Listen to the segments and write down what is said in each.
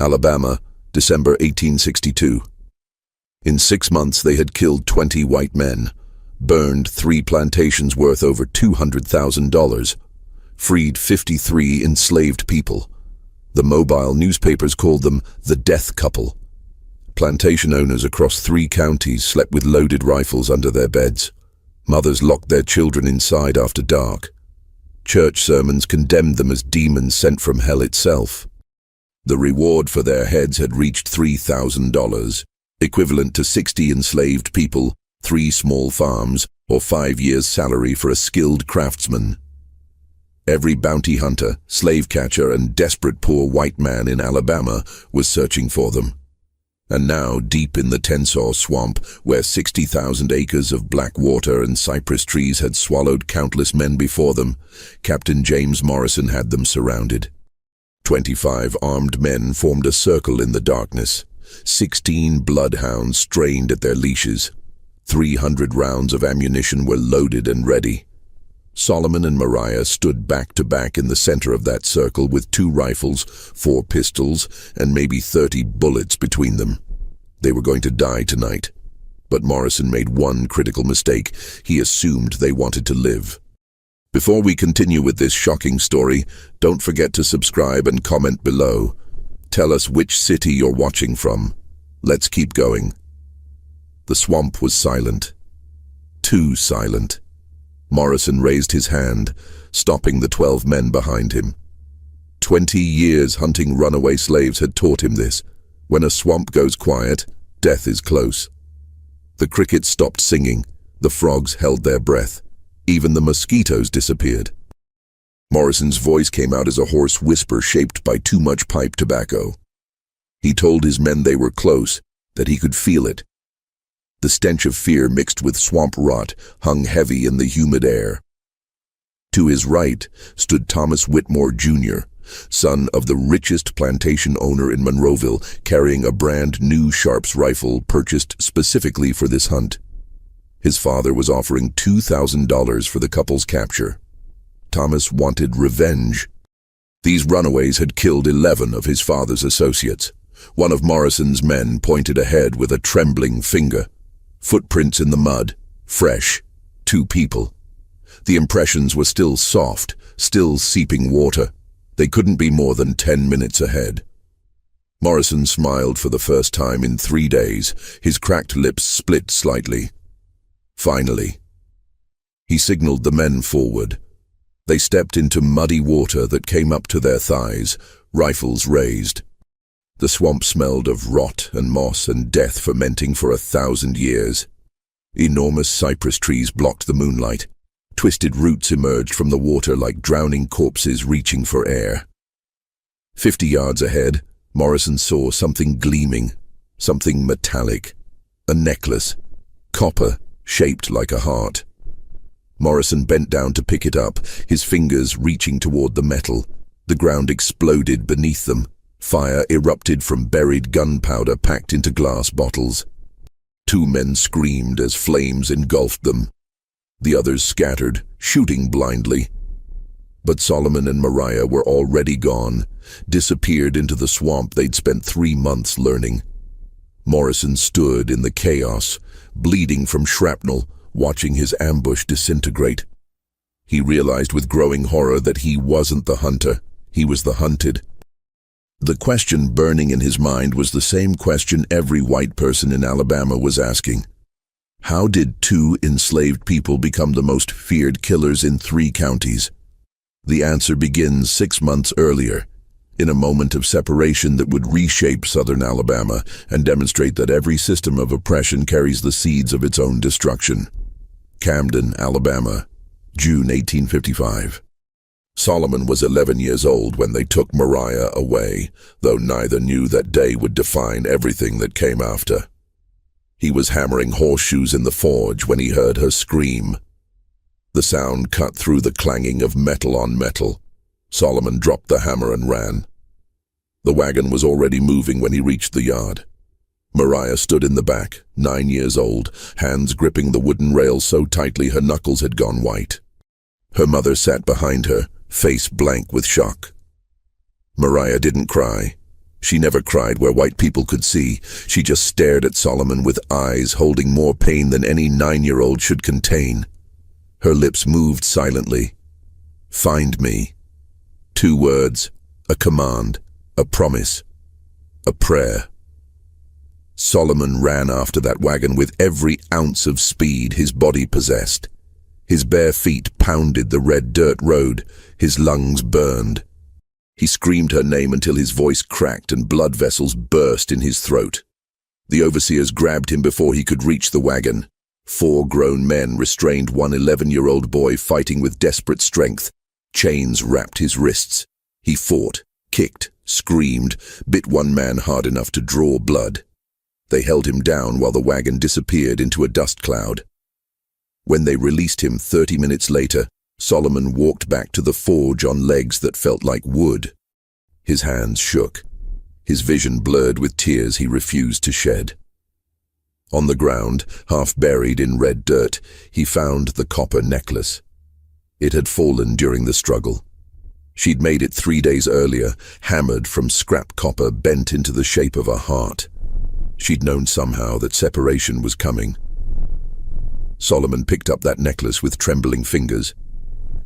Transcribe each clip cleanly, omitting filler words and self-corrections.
Alabama, December 1862. In 6 months they had killed 20 white men, burned 3 plantations worth over $200,000, freed 53 enslaved people. The mobile newspapers called them the Death Couple. Plantation owners across 3 counties slept with loaded rifles under their beds. Mothers locked their children inside after dark. Church sermons condemned them as demons sent from hell itself. The reward for their heads had reached $3,000, equivalent to 60 enslaved people, 3 small farms, or 5 years' salary for a skilled craftsman. Every bounty hunter, slave catcher, and desperate poor white man in Alabama was searching for them. And now, deep in the Tensor swamp, where 60,000 acres of black water and cypress trees had swallowed countless men before them, Captain James Morrison had them surrounded. 25 armed men formed a circle in the darkness. 16 bloodhounds strained at their leashes. 300 rounds of ammunition were loaded and ready. Solomon and Mariah stood back to back in the center of that circle with 2 rifles, 4 pistols, and maybe 30 bullets between them. They were going to die tonight. But Morrison made one critical mistake. He assumed they wanted to live. Before we continue with this shocking story, don't forget to subscribe and comment below. Tell us which city you're watching from. Let's keep going. The swamp was silent. Too silent. Morrison raised his hand, stopping the 12 men behind him. 20 years hunting runaway slaves had taught him this. When a swamp goes quiet, death is close. The crickets stopped singing. The frogs held their breath. Even the mosquitoes disappeared. Morrison's voice came out as a hoarse whisper shaped by too much pipe tobacco. He told his men they were close, that he could feel it. The stench of fear mixed with swamp rot hung heavy in the humid air. To his right stood Thomas Whitmore, Jr., son of the richest plantation owner in Monroeville, carrying a brand new Sharps rifle purchased specifically for this hunt. His father was offering $2,000 for the couple's capture. Thomas wanted revenge. These runaways had killed 11 of his father's associates. One of Morrison's men pointed ahead with a trembling finger. Footprints in the mud, fresh, 2 people. The impressions were still soft, still seeping water. They couldn't be more than 10 minutes ahead. Morrison smiled for the first time in 3 days. His cracked lips split slightly. Finally. He signaled the men forward. They stepped into muddy water that came up to their thighs, rifles raised. The swamp smelled of rot and moss and death fermenting for 1,000 years. Enormous cypress trees blocked the moonlight. Twisted roots emerged from the water like drowning corpses reaching for air. 50 yards ahead, Morrison saw something gleaming, something metallic. A necklace, copper, shaped like a heart. Morrison bent down to pick it up, his fingers reaching toward the metal. The ground exploded beneath them. Fire erupted from buried gunpowder packed into glass bottles. 2 men screamed as flames engulfed them. The others scattered, shooting blindly. But Solomon and Mariah were already gone, disappeared into the swamp they'd spent 3 months learning. Morrison stood in the chaos, bleeding from shrapnel, watching his ambush disintegrate. He realized with growing horror that he wasn't the hunter, he was the hunted. The question burning in his mind was the same question every white person in Alabama was asking. How did 2 enslaved people become the most feared killers in 3 counties? The answer begins 6 months earlier, in a moment of separation that would reshape southern Alabama and demonstrate that every system of oppression carries the seeds of its own destruction. Camden, Alabama, June 1855. Solomon was 11 years old when they took Mariah away, though neither knew that day would define everything that came after. He was hammering horseshoes in the forge when he heard her scream. The sound cut through the clanging of metal on metal. Solomon dropped the hammer and ran. The wagon was already moving when he reached the yard. Mariah stood in the back, 9 years old, hands gripping the wooden rail so tightly her knuckles had gone white. Her mother sat behind her, face blank with shock. Mariah didn't cry. She never cried where white people could see. She just stared at Solomon with eyes holding more pain than any 9-year-old should contain. Her lips moved silently. Find me. 2 words, a command, a promise, a prayer. Solomon ran after that wagon with every ounce of speed his body possessed. His bare feet pounded the red dirt road, his lungs burned. He screamed her name until his voice cracked and blood vessels burst in his throat. The overseers grabbed him before he could reach the wagon. 4 grown men restrained one 11-year-old boy fighting with desperate strength. Chains wrapped his wrists. He fought, kicked, screamed, bit one man hard enough to draw blood. They held him down while the wagon disappeared into a dust cloud. When they released him 30 minutes later, Solomon walked back to the forge on legs that felt like wood. His hands shook. His vision blurred with tears he refused to shed. On the ground, half buried in red dirt, he found the copper necklace. It had fallen during the struggle. She'd made it 3 days earlier, hammered from scrap copper bent into the shape of a heart. She'd known somehow that separation was coming. Solomon picked up that necklace with trembling fingers,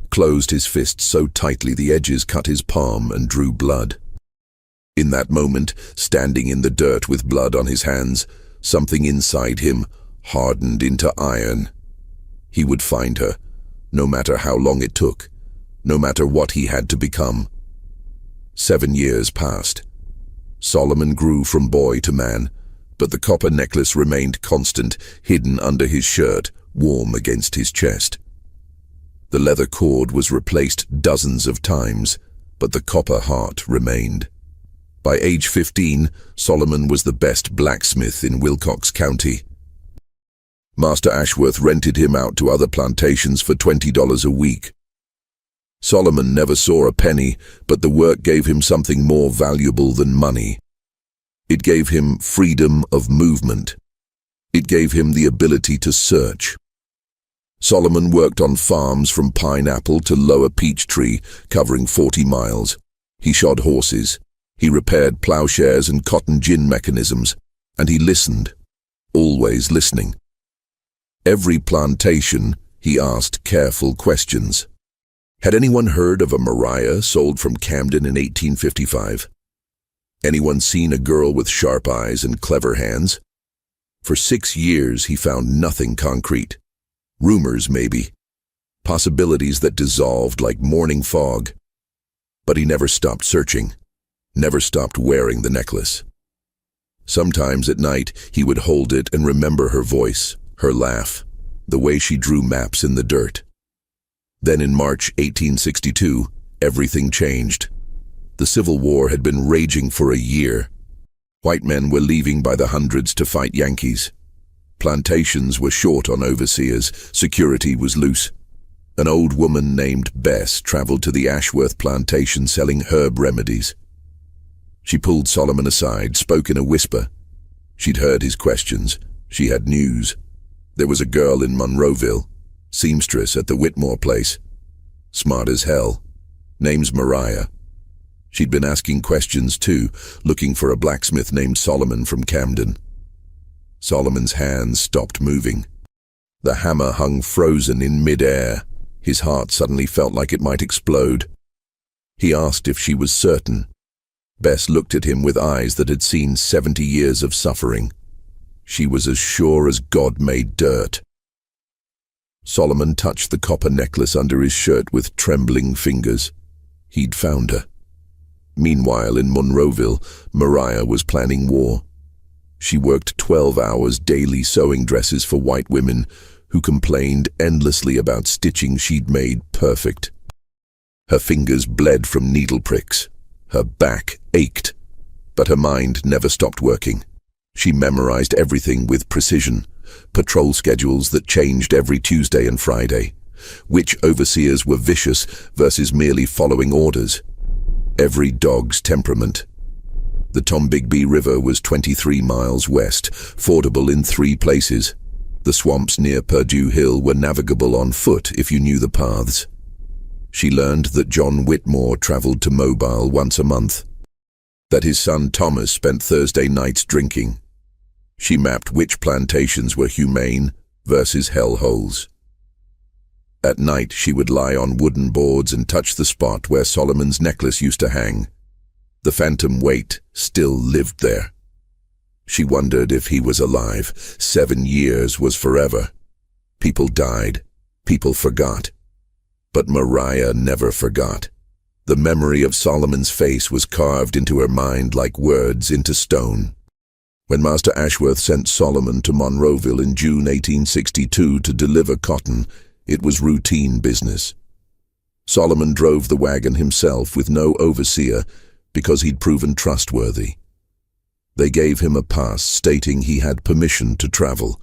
closed his fist so tightly the edges cut his palm and drew blood. In that moment, standing in the dirt with blood on his hands, something inside him hardened into iron. He would find her, no matter how long it took, no matter what he had to become. 7 years passed. Solomon grew from boy to man, but the copper necklace remained constant, hidden under his shirt, warm against his chest. The leather cord was replaced dozens of times, but the copper heart remained. By age 15, Solomon was the best blacksmith in Wilcox County. Master Ashworth rented him out to other plantations for $20 a week. Solomon never saw a penny, but the work gave him something more valuable than money. It gave him freedom of movement. It gave him the ability to search. Solomon worked on farms from Pineapple to Lower Peachtree, covering 40 miles. He shod horses. He repaired plowshares and cotton gin mechanisms. And he listened, always listening. Every plantation, he asked careful questions. Had anyone heard of a Mariah sold from Camden in 1855? Anyone seen a girl with sharp eyes and clever hands? For 6 years, he found nothing concrete. Rumors, maybe. Possibilities that dissolved like morning fog. But he never stopped searching, never stopped wearing the necklace. Sometimes at night, he would hold it and remember her voice, her laugh, the way she drew maps in the dirt. Then in March 1862, everything changed. The Civil War had been raging for a year. White men were leaving by the hundreds to fight Yankees. Plantations were short on overseers, security was loose. An old woman named Bess traveled to the Ashworth plantation selling herb remedies. She pulled Solomon aside, spoke in a whisper. She'd heard his questions. She had news. There was a girl in Monroeville, seamstress at the Whitmore place. Smart as hell. Name's Mariah. She'd been asking questions too, looking for a blacksmith named Solomon from Camden. Solomon's hands stopped moving. The hammer hung frozen in mid-air. His heart suddenly felt like it might explode. He asked if she was certain. Bess looked at him with eyes that had seen 70 years of suffering. She was as sure as God made dirt. Solomon touched the copper necklace under his shirt with trembling fingers. He'd found her. Meanwhile, in Monroeville, Mariah was planning war. She worked 12 hours daily sewing dresses for white women who complained endlessly about stitching she'd made perfect. Her fingers bled from needle pricks. Her back ached. But her mind never stopped working. She memorized everything with precision. Patrol schedules that changed every Tuesday and Friday. Which overseers were vicious versus merely following orders. Every dog's temperament. The Tombigbee River was 23 miles west, fordable in 3 places. The swamps near Purdue Hill were navigable on foot if you knew the paths. She learned that John Whitmore traveled to Mobile once a month. that his son Thomas spent Thursday nights drinking. She mapped which plantations were humane versus hellholes. At night, she would lie on wooden boards and touch the spot where Solomon's necklace used to hang. The phantom weight still lived there. She wondered if he was alive. 7 years was forever. People died. People forgot. But Mariah never forgot. The memory of Solomon's face was carved into her mind like words into stone. When Master Ashworth sent Solomon to Monroeville in June 1862 to deliver cotton, it was routine business. Solomon drove the wagon himself with no overseer because he'd proven trustworthy. They gave him a pass stating he had permission to travel.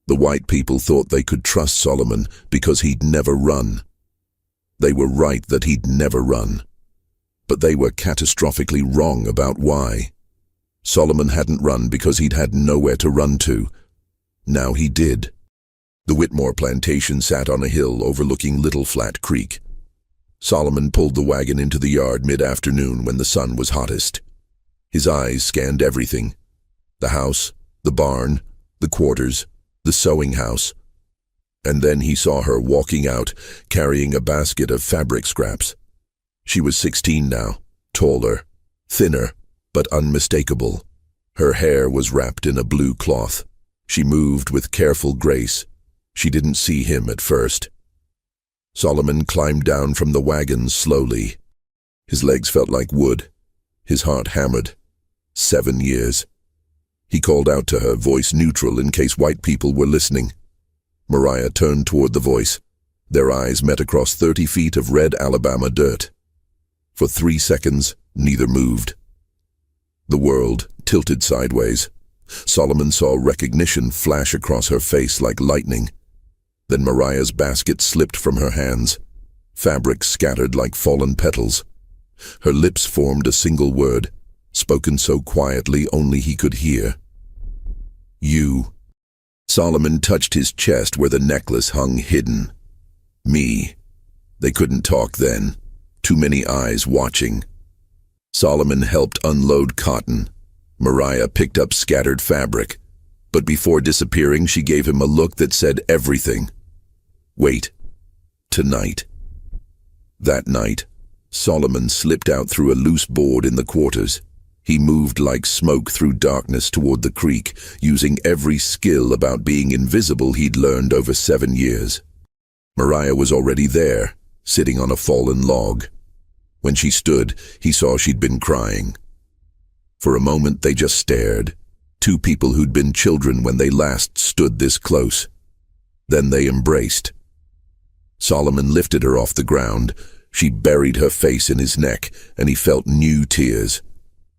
The white people thought they could trust Solomon because he'd never run. They were right that he'd never run. But they were catastrophically wrong about why. Solomon hadn't run because he'd had nowhere to run to. Now he did. The Whitmore plantation sat on a hill overlooking Little Flat Creek. Solomon pulled the wagon into the yard mid-afternoon when the sun was hottest. His eyes scanned everything. The house, the barn, the quarters, the sewing house. And then he saw her walking out, carrying a basket of fabric scraps. She was 16 now, taller, thinner, but unmistakable. Her hair was wrapped in a blue cloth. She moved with careful grace. She didn't see him at first. Solomon climbed down from the wagon slowly. His legs felt like wood. His heart hammered. 7 years. He called out to her, voice neutral in case white people were listening. Mariah turned toward the voice. Their eyes met across 30 feet of red Alabama dirt. For 3 seconds, neither moved. The world tilted sideways. Solomon saw recognition flash across her face like lightning. Then Mariah's basket slipped from her hands. Fabric scattered like fallen petals. Her lips formed a single word, spoken so quietly only he could hear. You. Solomon touched his chest where the necklace hung hidden. Me. They couldn't talk then. Too many eyes watching. Solomon helped unload cotton. Mariah picked up scattered fabric. But before disappearing, she gave him a look that said everything. Wait. Tonight. That night, Solomon slipped out through a loose board in the quarters. He moved like smoke through darkness toward the creek, using every skill about being invisible he'd learned over 7 years. Mariah was already there, sitting on a fallen log. When she stood, he saw she'd been crying. For a moment they just stared, 2 people who'd been children when they last stood this close. Then they embraced. Solomon lifted her off the ground. She buried her face in his neck, and he felt new tears.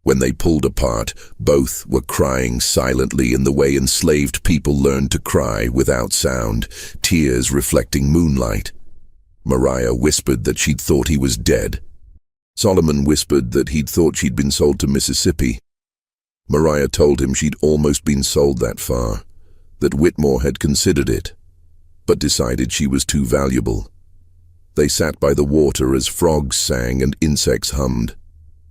When they pulled apart, both were crying silently in the way enslaved people learned to cry without sound, tears reflecting moonlight. Mariah whispered that she'd thought he was dead. Solomon whispered that he'd thought she'd been sold to Mississippi. Mariah told him she'd almost been sold that far, that Whitmore had considered it, but decided she was too valuable. They sat by the water as frogs sang and insects hummed.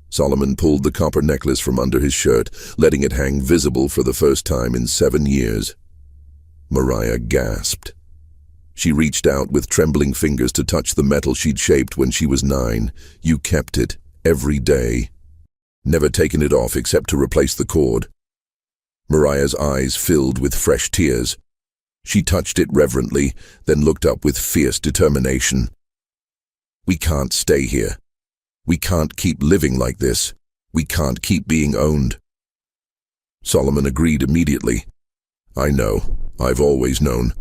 Solomon pulled the copper necklace from under his shirt, letting it hang visible for the first time in 7 years. Mariah gasped. She reached out with trembling fingers to touch the metal she'd shaped when she was 9. You kept it, every day. Never taken it off except to replace the cord. Mariah's eyes filled with fresh tears. She touched it reverently, then looked up with fierce determination. We can't stay here. We can't keep living like this. We can't keep being owned. Solomon agreed immediately. I know. I've always known.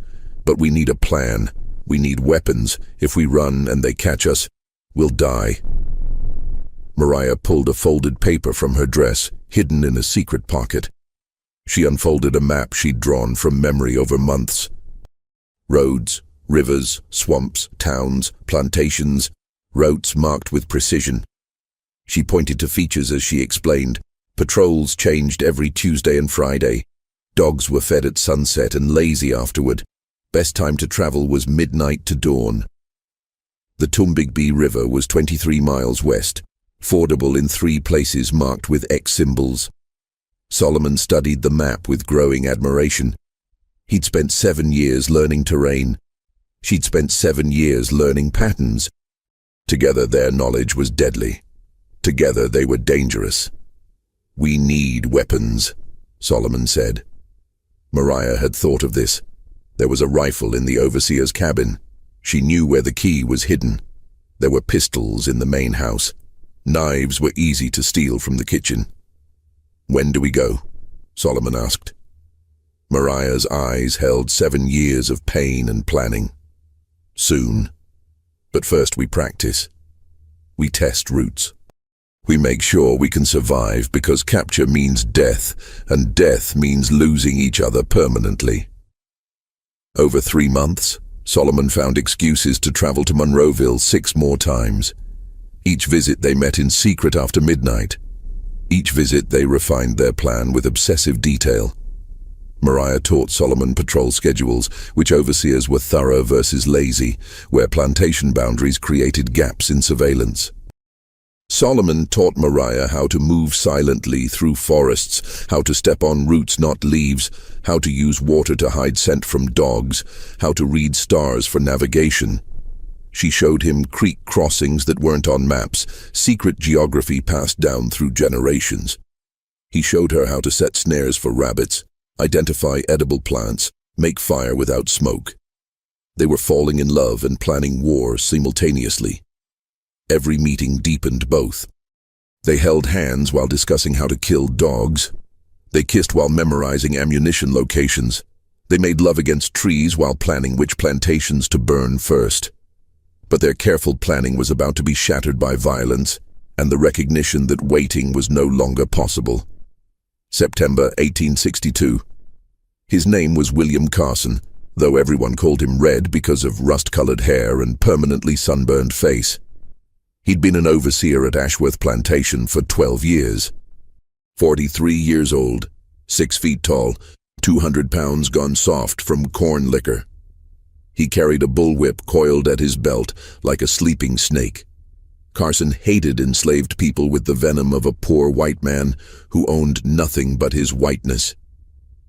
But we need a plan. We need weapons. If we run and they catch us, we'll die. Mariah pulled a folded paper from her dress, hidden in a secret pocket. She unfolded a map she'd drawn from memory over months. Roads, rivers, swamps, towns, plantations, routes marked with precision. She pointed to features as she explained. Patrols changed every Tuesday and Friday. Dogs were fed at sunset and lazy afterward. Best time to travel was midnight to dawn. The Tombigbee River was 23 miles west. fordable in 3 places marked with X symbols. Solomon studied the map with growing admiration. He'd spent 7 years learning terrain. She'd spent 7 years learning patterns. Together their knowledge was deadly. Together they were dangerous. "We need weapons," Solomon said. Mariah had thought of this. There was a rifle in the overseer's cabin. She knew where the key was hidden. There were pistols in the main house. Knives were easy to steal from the kitchen. "When do we go?" Solomon asked. Mariah's eyes held 7 years of pain and planning. "Soon. But first we practice. We test routes. We make sure we can survive because capture means death, and death means losing each other permanently." Over 3 months, Solomon found excuses to travel to Monroeville 6 more times. Each visit they met in secret after midnight. Each visit they refined their plan with obsessive detail. Mariah taught Solomon patrol schedules, which overseers were thorough versus lazy, where plantation boundaries created gaps in surveillance. Solomon taught Mariah how to move silently through forests, how to step on roots, not leaves, how to use water to hide scent from dogs, how to read stars for navigation. She showed him creek crossings that weren't on maps, secret geography passed down through generations. He showed her how to set snares for rabbits, identify edible plants, make fire without smoke. They were falling in love and planning war simultaneously. Every meeting deepened both. They held hands while discussing how to kill dogs. They kissed while memorizing ammunition locations. They made love against trees while planning which plantations to burn first. But their careful planning was about to be shattered by violence and the recognition that waiting was no longer possible. September 1862. His name was William Carson, though everyone called him Red because of rust-colored hair and permanently sunburned face. He'd been an overseer at Ashworth Plantation for 12 years. 43 years old, 6 feet tall, 200 pounds gone soft from corn liquor. He carried a bullwhip coiled at his belt like a sleeping snake. Carson hated enslaved people with the venom of a poor white man who owned nothing but his whiteness.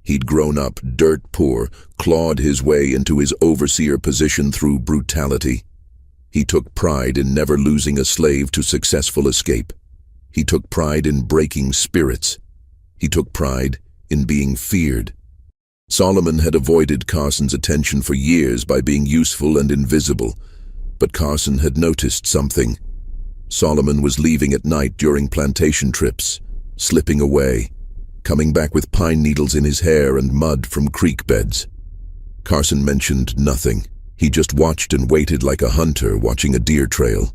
He'd grown up dirt poor, clawed his way into his overseer position through brutality. He took pride in never losing a slave to successful escape. He took pride in breaking spirits. He took pride in being feared. Solomon had avoided Carson's attention for years by being useful and invisible, but Carson had noticed something. Solomon was leaving at night during plantation trips, slipping away, coming back with pine needles in his hair and mud from creek beds. Carson mentioned nothing. He just watched and waited like a hunter watching a deer trail.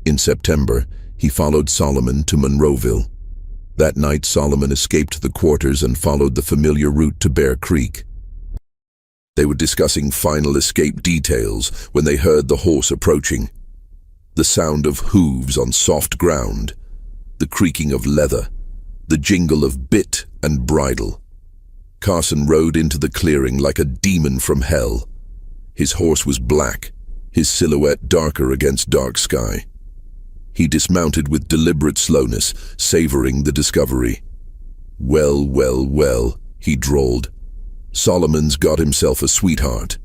In September, he followed Solomon to Monroeville. That night, Solomon escaped the quarters and followed the familiar route to Bear Creek. They were discussing final escape details when they heard the horse approaching. The sound of hooves on soft ground, the creaking of leather, the jingle of bit and bridle. Carson rode into the clearing like a demon from hell. His horse was black, his silhouette darker against dark sky. He dismounted with deliberate slowness, savoring the discovery. "Well, well, well," he drawled. "Solomon's got himself a sweetheart."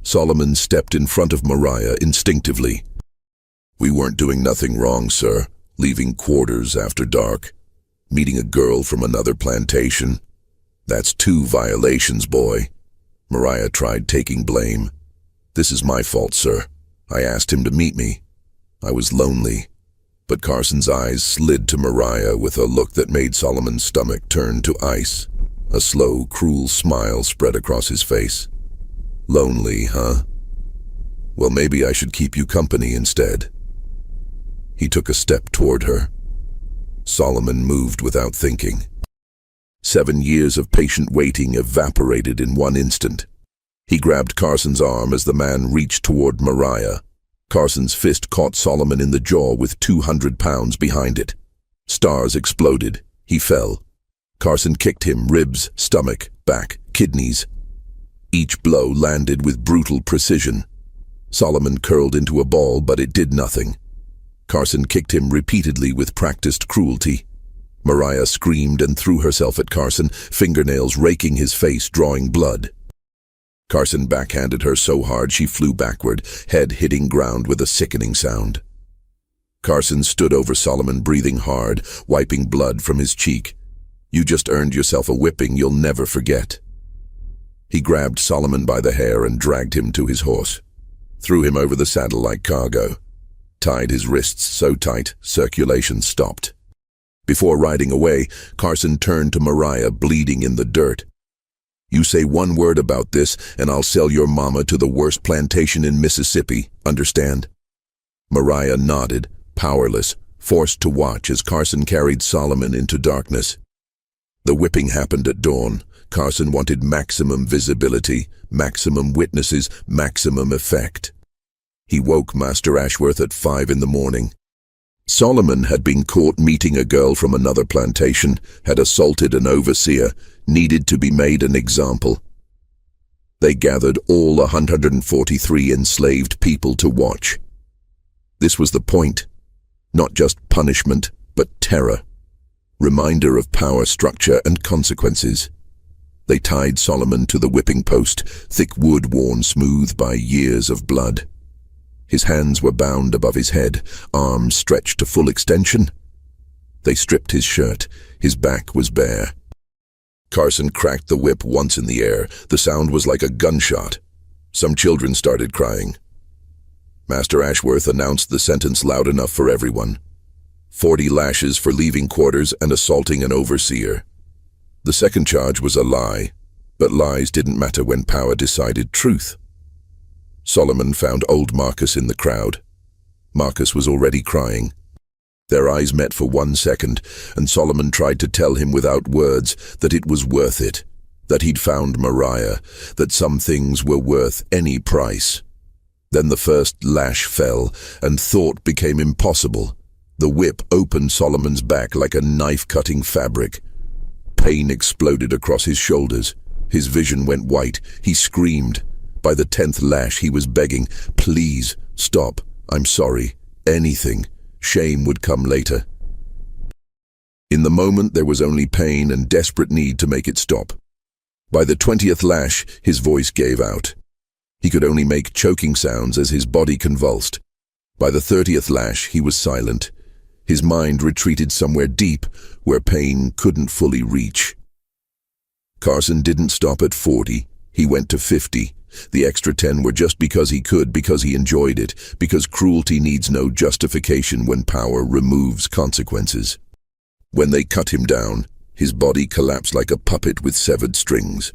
Solomon stepped in front of Mariah instinctively. "We weren't doing nothing wrong, sir. Leaving quarters after dark. Meeting a girl from another plantation. That's 2 violations, boy." Mariah tried taking blame. "This is my fault, sir. I asked him to meet me. I was lonely." But Carson's eyes slid to Mariah with a look that made Solomon's stomach turn to ice. A slow, cruel smile spread across his face. "Lonely, huh? Well, maybe I should keep you company instead." He took a step toward her. Solomon moved without thinking. 7 years of patient waiting evaporated in one instant. He grabbed Carson's arm as the man reached toward Mariah. Carson's fist caught Solomon in the jaw with 200 pounds behind it. Stars exploded. He fell. Carson kicked him, ribs, stomach, back, kidneys. Each blow landed with brutal precision. Solomon curled into a ball, but it did nothing. Carson kicked him repeatedly with practiced cruelty. Mariah screamed and threw herself at Carson, fingernails raking his face, drawing blood. Carson backhanded her so hard she flew backward, head hitting ground with a sickening sound. Carson stood over Solomon, breathing hard, wiping blood from his cheek. "You just earned yourself a whipping you'll never forget." He grabbed Solomon by the hair and dragged him to his horse, threw him over the saddle like cargo, tied his wrists so tight circulation stopped. Before riding away, Carson turned to Mariah, bleeding in the dirt. "You say one word about this, and I'll sell your mama to the worst plantation in Mississippi, understand?" Mariah nodded, powerless, forced to watch as Carson carried Solomon into darkness. The whipping happened at dawn. Carson wanted maximum visibility, maximum witnesses, maximum effect. He woke Master Ashworth at 5 in the morning. Solomon had been caught meeting a girl from another plantation, had assaulted an overseer, needed to be made an example. They gathered all 143 enslaved people to watch. This was the point. Not just punishment, but terror. Reminder of power structure and consequences. They tied Solomon to the whipping post, thick wood worn smooth by years of blood. His hands were bound above his head, arms stretched to full extension. They stripped his shirt. His back was bare. Carson cracked the whip once in the air. The sound was like a gunshot. Some children started crying. Master Ashworth announced the sentence loud enough for everyone. 40 lashes for leaving quarters and assaulting an overseer. The second charge was a lie, but lies didn't matter when power decided truth. Solomon found old Marcus in the crowd. Marcus was already crying. Their eyes met for 1 second, and Solomon tried to tell him without words that it was worth it, that he'd found Mariah, that some things were worth any price. Then the first lash fell, and thought became impossible. The whip opened Solomon's back like a knife-cutting fabric. Pain exploded across his shoulders. His vision went white. He screamed. By the 10th lash he was begging, "Please, stop, I'm sorry, anything. Shame would come later." In the moment there was only pain and desperate need to make it stop. By the 20th lash his voice gave out. He could only make choking sounds as his body convulsed. By the 30th lash he was silent. His mind retreated somewhere deep where pain couldn't fully reach. Carson didn't stop at 40, he went to 50. The extra 10 were just because he could, because he enjoyed it, because cruelty needs no justification when power removes consequences. When they cut him down, his body collapsed like a puppet with severed strings.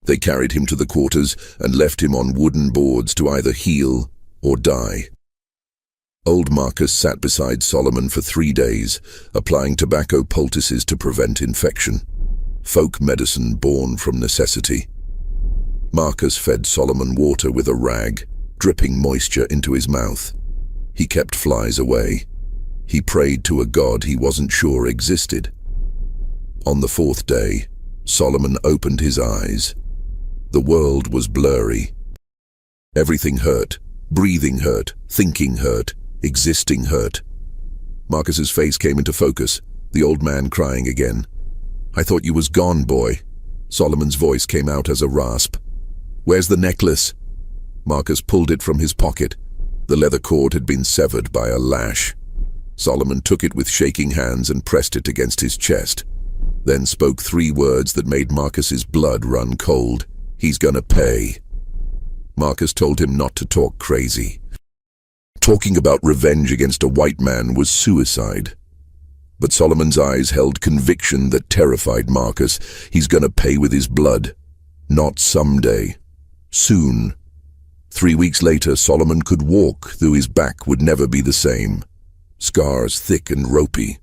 They carried him to the quarters and left him on wooden boards to either heal or die. Old Marcus sat beside Solomon for 3 days, applying tobacco poultices to prevent infection. Folk medicine born from necessity. Marcus fed Solomon water with a rag, dripping moisture into his mouth. He kept flies away. He prayed to a god he wasn't sure existed. On the 4th day, Solomon opened his eyes. The world was blurry. Everything hurt. Breathing hurt. Thinking hurt. Existing hurt. Marcus's face came into focus, the old man crying again. "I thought you was gone, boy." Solomon's voice came out as a rasp. "Where's the necklace?" Marcus pulled it from his pocket. The leather cord had been severed by a lash. Solomon took it with shaking hands and pressed it against his chest, then spoke 3 words that made Marcus's blood run cold. "He's gonna pay." Marcus told him not to talk crazy. Talking about revenge against a white man was suicide. But Solomon's eyes held conviction that terrified Marcus. He's gonna pay with his blood. Not someday. Soon. 3 weeks later, Solomon could walk, though his back would never be the same. Scars thick and ropey.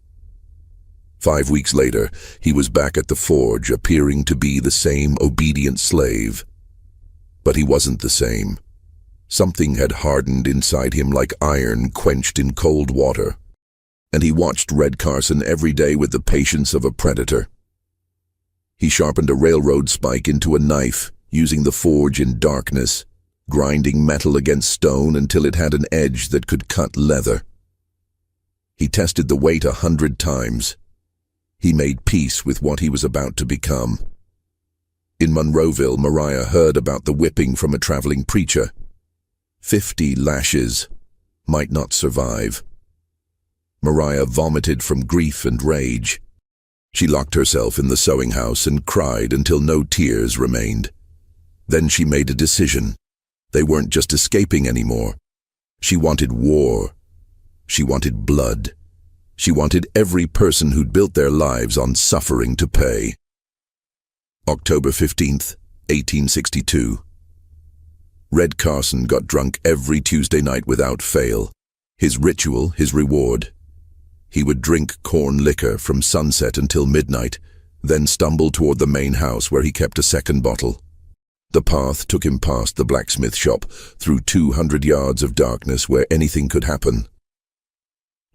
5 weeks later, he was back at the forge, appearing to be the same obedient slave. But he wasn't the same. Something had hardened inside him like iron quenched in cold water. And he watched Red Carson every day with the patience of a predator. He sharpened a railroad spike into a knife, using the forge in darkness, grinding metal against stone until it had an edge that could cut leather. He tested the weight 100 times. He made peace with what he was about to become. In Monroeville, Mariah heard about the whipping from a traveling preacher. 50 lashes. Might not survive. Mariah vomited from grief and rage. She locked herself in the sewing house and cried until no tears remained. Then she made a decision. They weren't just escaping anymore. She wanted war. She wanted blood. She wanted every person who'd built their lives on suffering to pay. October 15th, 1862. Red Carson got drunk every Tuesday night without fail. His ritual, his reward. He would drink corn liquor from sunset until midnight, then stumble toward the main house where he kept a second bottle. The path took him past the blacksmith shop, through 200 yards of darkness where anything could happen.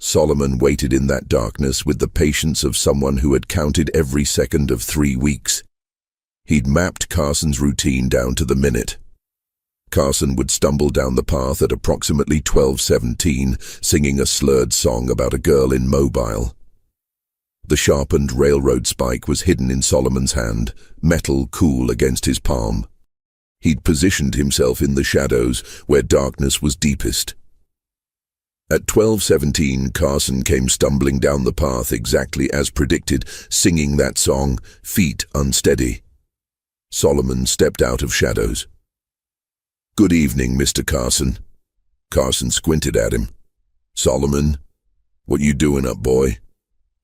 Solomon waited in that darkness with the patience of someone who had counted every second of 3 weeks. He'd mapped Carson's routine down to the minute. Carson would stumble down the path at approximately 12:17, singing a slurred song about a girl in Mobile. The sharpened railroad spike was hidden in Solomon's hand, metal cool against his palm. He'd positioned himself in the shadows, where darkness was deepest. At 12:17, Carson came stumbling down the path exactly as predicted, singing that song, feet unsteady. Solomon stepped out of shadows. "Good evening, Mr. Carson." Carson squinted at him. "Solomon, what you doing up, boy?"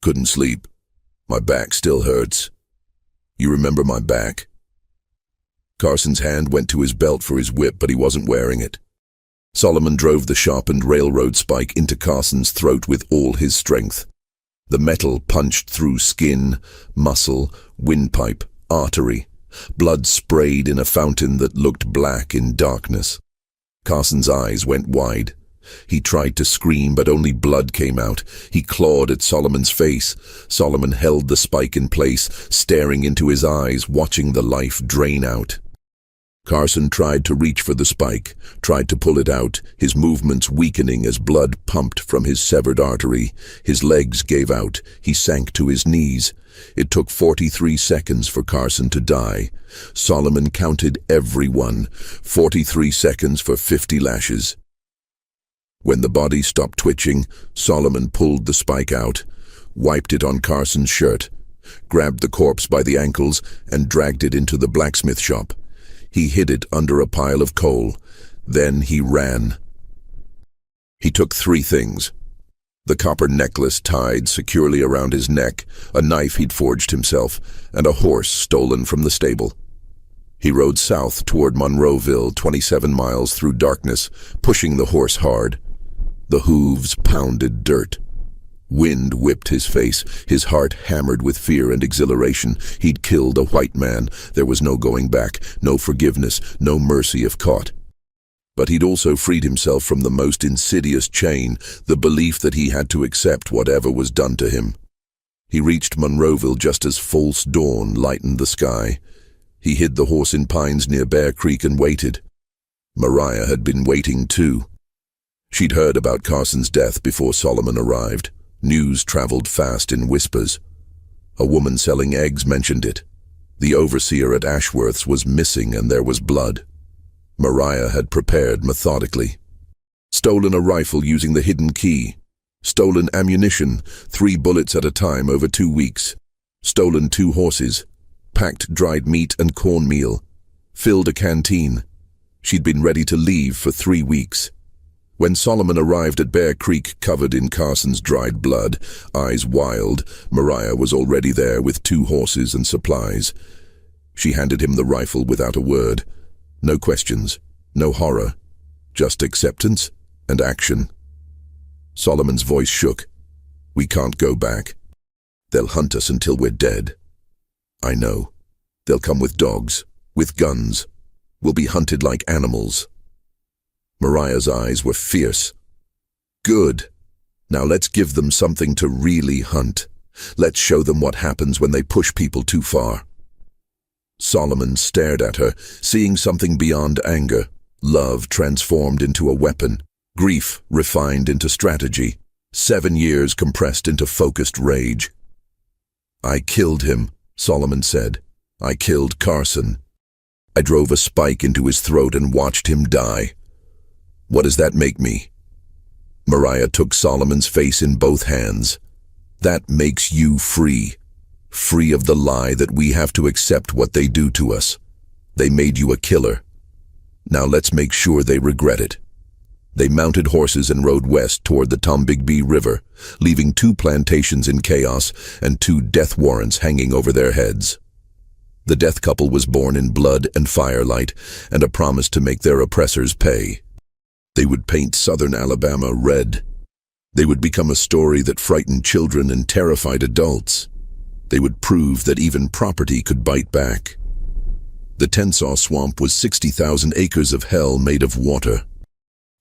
"Couldn't sleep. My back still hurts." "You remember my back?" Carson's hand went to his belt for his whip, but he wasn't wearing it. Solomon drove the sharpened railroad spike into Carson's throat with all his strength. The metal punched through skin, muscle, windpipe, artery. Blood sprayed in a fountain that looked black in darkness. Carson's eyes went wide. He tried to scream, but only blood came out. He clawed at Solomon's face. Solomon held the spike in place, staring into his eyes, watching the life drain out. Carson tried to reach for the spike, tried to pull it out, his movements weakening as blood pumped from his severed artery. His legs gave out. He sank to his knees. It took 43 seconds for Carson to die. Solomon counted everyone. 43 seconds for 50 lashes. When the body stopped twitching, Solomon pulled the spike out, wiped it on Carson's shirt, grabbed the corpse by the ankles, and dragged it into the blacksmith shop. He hid it under a pile of coal. Then he ran. He took 3 things. The copper necklace tied securely around his neck, a knife he'd forged himself, and a horse stolen from the stable. He rode south toward Monroeville, 27 miles through darkness, pushing the horse hard. The hooves pounded dirt. Wind whipped his face, his heart hammered with fear and exhilaration. He'd killed a white man. There was no going back, no forgiveness, no mercy if caught. But he'd also freed himself from the most insidious chain, the belief that he had to accept whatever was done to him. He reached Monroeville just as false dawn lightened the sky. He hid the horse in pines near Bear Creek and waited. Mariah had been waiting too. She'd heard about Carson's death before Solomon arrived. News traveled fast in whispers. A woman selling eggs mentioned it. The overseer at Ashworth's was missing and there was blood. Mariah had prepared methodically. Stolen a rifle using the hidden key. Stolen ammunition, 3 bullets at a time over 2 weeks. Stolen 2 horses. Packed dried meat and cornmeal. Filled a canteen. She'd been ready to leave for 3 weeks. When Solomon arrived at Bear Creek covered in Carson's dried blood, eyes wild, Mariah was already there with 2 horses and supplies. She handed him the rifle without a word. No questions, no horror, just acceptance and action. Solomon's voice shook. "We can't go back. They'll hunt us until we're dead." "I know. They'll come with dogs, with guns. We'll be hunted like animals." Mariah's eyes were fierce. "Good. Now let's give them something to really hunt. Let's show them what happens when they push people too far." Solomon stared at her, seeing something beyond anger. Love transformed into a weapon. Grief refined into strategy. 7 years compressed into focused rage. "I killed him," Solomon said. "I killed Carson. I drove a spike into his throat and watched him die. What does that make me?" Mariah took Solomon's face in both hands. "That makes you free. Free of the lie that we have to accept what they do to us. They made you a killer. Now let's make sure they regret it." They mounted horses and rode west toward the Tombigbee River, leaving 2 plantations in chaos and 2 death warrants hanging over their heads. The death couple was born in blood and firelight, and a promise to make their oppressors pay. They would paint southern Alabama red. They would become a story that frightened children and terrified adults. They would prove that even property could bite back. The Tensaw Swamp was 60,000 acres of hell made of water.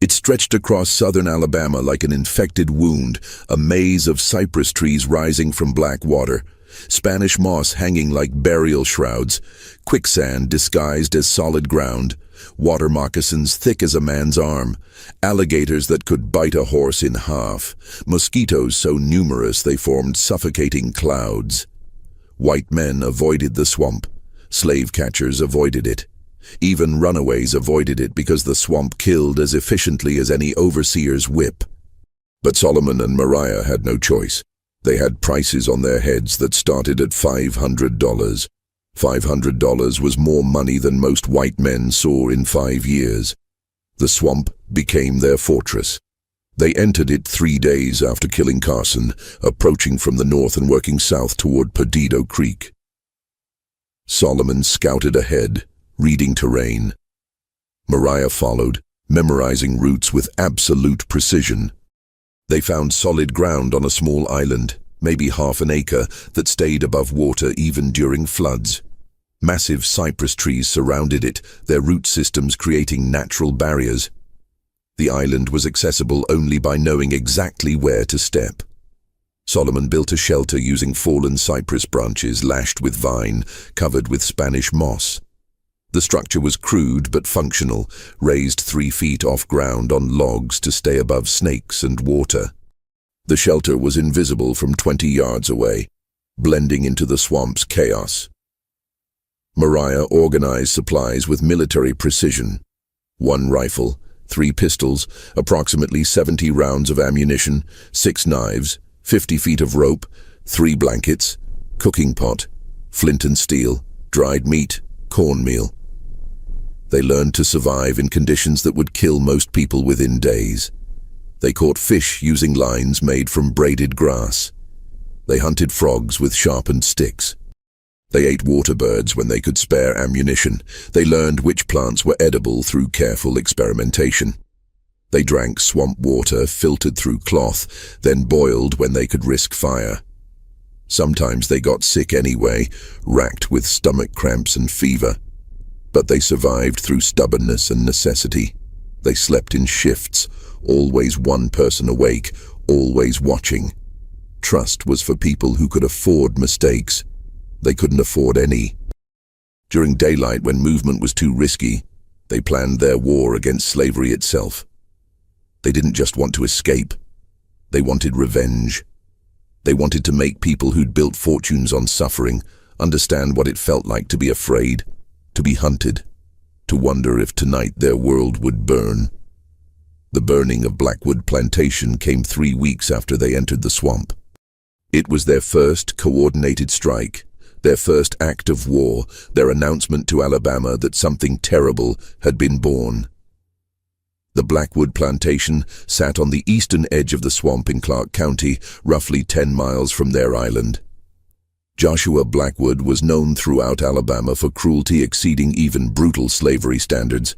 It stretched across southern Alabama like an infected wound, a maze of cypress trees rising from black water, Spanish moss hanging like burial shrouds, quicksand disguised as solid ground, water moccasins thick as a man's arm, alligators that could bite a horse in half, mosquitoes so numerous they formed suffocating clouds. White men avoided the swamp. Slave catchers avoided it. Even runaways avoided it because the swamp killed as efficiently as any overseer's whip. But Solomon and Mariah had no choice. They had prices on their heads that started at $500. $500 was more money than most white men saw in 5 years. The swamp became their fortress. They entered it 3 days after killing Carson, approaching from the north and working south toward Perdido Creek. Solomon scouted ahead, reading terrain. Mariah followed, memorizing routes with absolute precision. They found solid ground on a small island, maybe half an acre, that stayed above water even during floods. Massive cypress trees surrounded it, their root systems creating natural barriers. The island was accessible only by knowing exactly where to step. Solomon built a shelter using fallen cypress branches lashed with vine, covered with Spanish moss. The structure was crude but functional, raised 3 feet off ground on logs to stay above snakes and water. The shelter was invisible from 20 yards away, blending into the swamp's chaos. Mariah organized supplies with military precision. 1 rifle, 3 pistols, approximately 70 rounds of ammunition, 6 knives, 50 feet of rope, 3 blankets, cooking pot, flint and steel, dried meat, cornmeal. They learned to survive in conditions that would kill most people within days. They caught fish using lines made from braided grass. They hunted frogs with sharpened sticks. They ate water birds when they could spare ammunition. They learned which plants were edible through careful experimentation. They drank swamp water filtered through cloth, then boiled when they could risk fire. Sometimes they got sick anyway, racked with stomach cramps and fever. But they survived through stubbornness and necessity. They slept in shifts, always 1 person awake, always watching. Trust was for people who could afford mistakes. They couldn't afford any. During daylight, when movement was too risky, they planned their war against slavery itself. They didn't just want to escape. They wanted revenge. They wanted to make people who'd built fortunes on suffering understand what it felt like to be afraid, to be hunted, to wonder if tonight their world would burn. The burning of Blackwood Plantation came 3 weeks after they entered the swamp. It was their first coordinated strike, their first act of war, their announcement to Alabama that something terrible had been born. The Blackwood Plantation sat on the eastern edge of the swamp in Clark County, roughly 10 miles from their island. Joshua Blackwood was known throughout Alabama for cruelty exceeding even brutal slavery standards.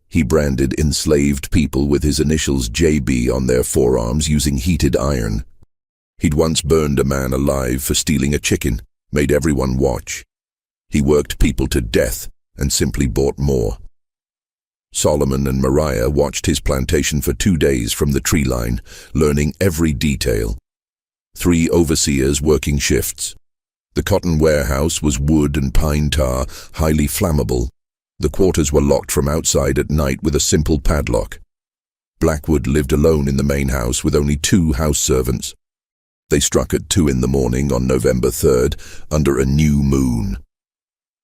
He branded enslaved people with his initials JB on their forearms using heated iron. He'd once burned a man alive for stealing a chicken, made everyone watch. He worked people to death and simply bought more. Solomon and Mariah watched his plantation for 2 days from the tree line, learning every detail. 3 overseers working shifts. The cotton warehouse was wood and pine tar, highly flammable. The quarters were locked from outside at night with a simple padlock. Blackwood lived alone in the main house with only 2 house servants. They struck at 2 in the morning on November 3rd under a new moon.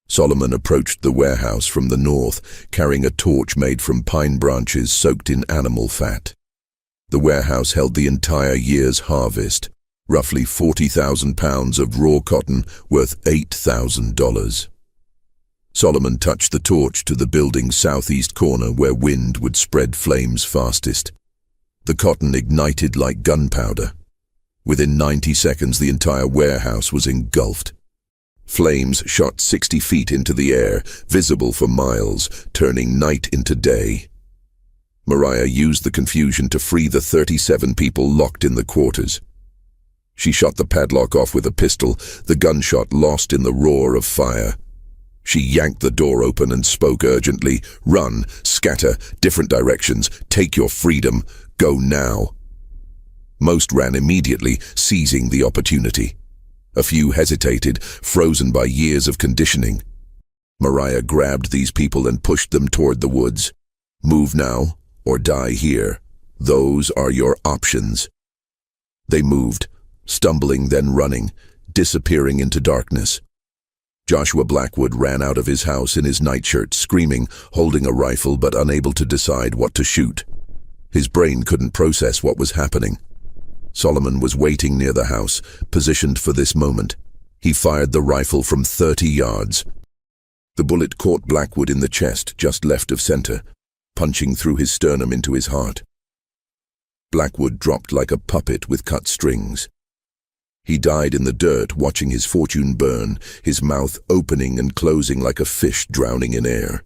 Solomon approached the warehouse from the north, carrying a torch made from pine branches soaked in animal fat. The warehouse held the entire year's harvest, roughly 40,000 pounds of raw cotton worth $8,000. Solomon touched the torch to the building's southeast corner where wind would spread flames fastest. The cotton ignited like gunpowder. Within 90 seconds, the entire warehouse was engulfed. Flames shot 60 feet into the air, visible for miles, turning night into day. Mariah used the confusion to free the 37 people locked in the quarters. She shot the padlock off with a pistol, the gunshot lost in the roar of fire. She yanked the door open and spoke urgently, "Run, scatter, different directions, take your freedom, go now." Most ran immediately, seizing the opportunity. A few hesitated, frozen by years of conditioning. Mariah grabbed these people and pushed them toward the woods. "Move now, or die here. Those are your options." They moved, stumbling then running, disappearing into darkness. Joshua Blackwood ran out of his house in his nightshirt, screaming, holding a rifle but unable to decide what to shoot. His brain couldn't process what was happening. Solomon was waiting near the house, positioned for this moment. He fired the rifle from 30 yards. The bullet caught Blackwood in the chest, just left of center, punching through his sternum into his heart. Blackwood dropped like a puppet with cut strings. He died in the dirt, watching his fortune burn, his mouth opening and closing like a fish drowning in air.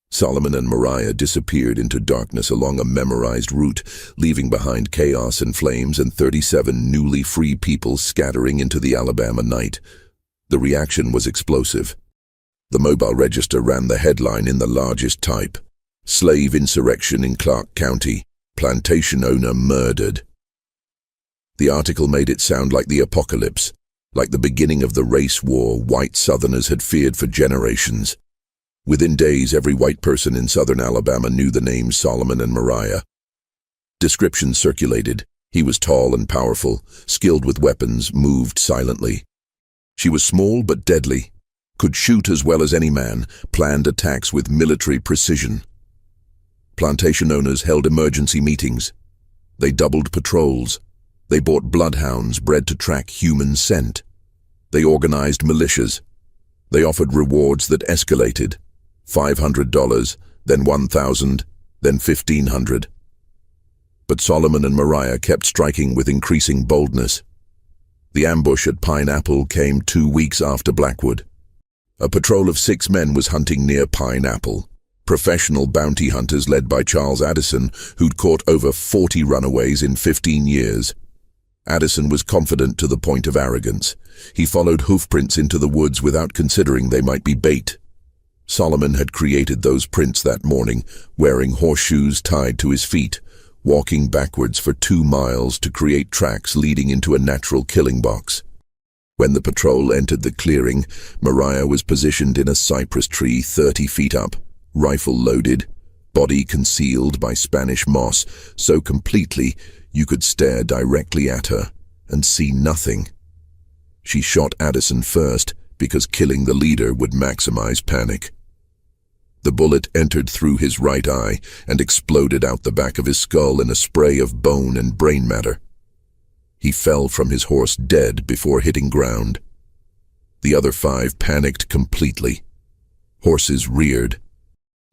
Solomon and Mariah disappeared into darkness along a memorized route, leaving behind chaos and flames and 37 newly free people scattering into the Alabama night. The reaction was explosive. The Mobile Register ran the headline in the largest type: "Slave Insurrection in Clark County. Plantation Owner Murdered." The article made it sound like the apocalypse, like the beginning of the race war white Southerners had feared for generations. Within days, every white person in southern Alabama knew the names Solomon and Mariah. Descriptions circulated. He was tall and powerful, skilled with weapons, moved silently. She was small but deadly, could shoot as well as any man, planned attacks with military precision. Plantation owners held emergency meetings. They doubled patrols. They bought bloodhounds bred to track human scent. They organized militias. They offered rewards that escalated. $500, then $1,000, then $1,500. But Solomon and Mariah kept striking with increasing boldness. The ambush at Pineapple came 2 weeks after Blackwood. A patrol of 6 men was hunting near Pineapple. Professional bounty hunters led by Charles Addison, who'd caught over 40 runaways in 15 years. Addison was confident to the point of arrogance. He followed hoofprints into the woods without considering they might be bait. Solomon had created those prints that morning, wearing horseshoes tied to his feet, walking backwards for 2 miles to create tracks leading into a natural killing box. When the patrol entered the clearing, Mariah was positioned in a cypress tree 30 feet up, rifle loaded, body concealed by Spanish moss so completely you could stare directly at her and see nothing. She shot Addison first because killing the leader would maximize panic. The bullet entered through his right eye and exploded out the back of his skull in a spray of bone and brain matter. He fell from his horse dead before hitting ground. The other 5 panicked completely. Horses reared.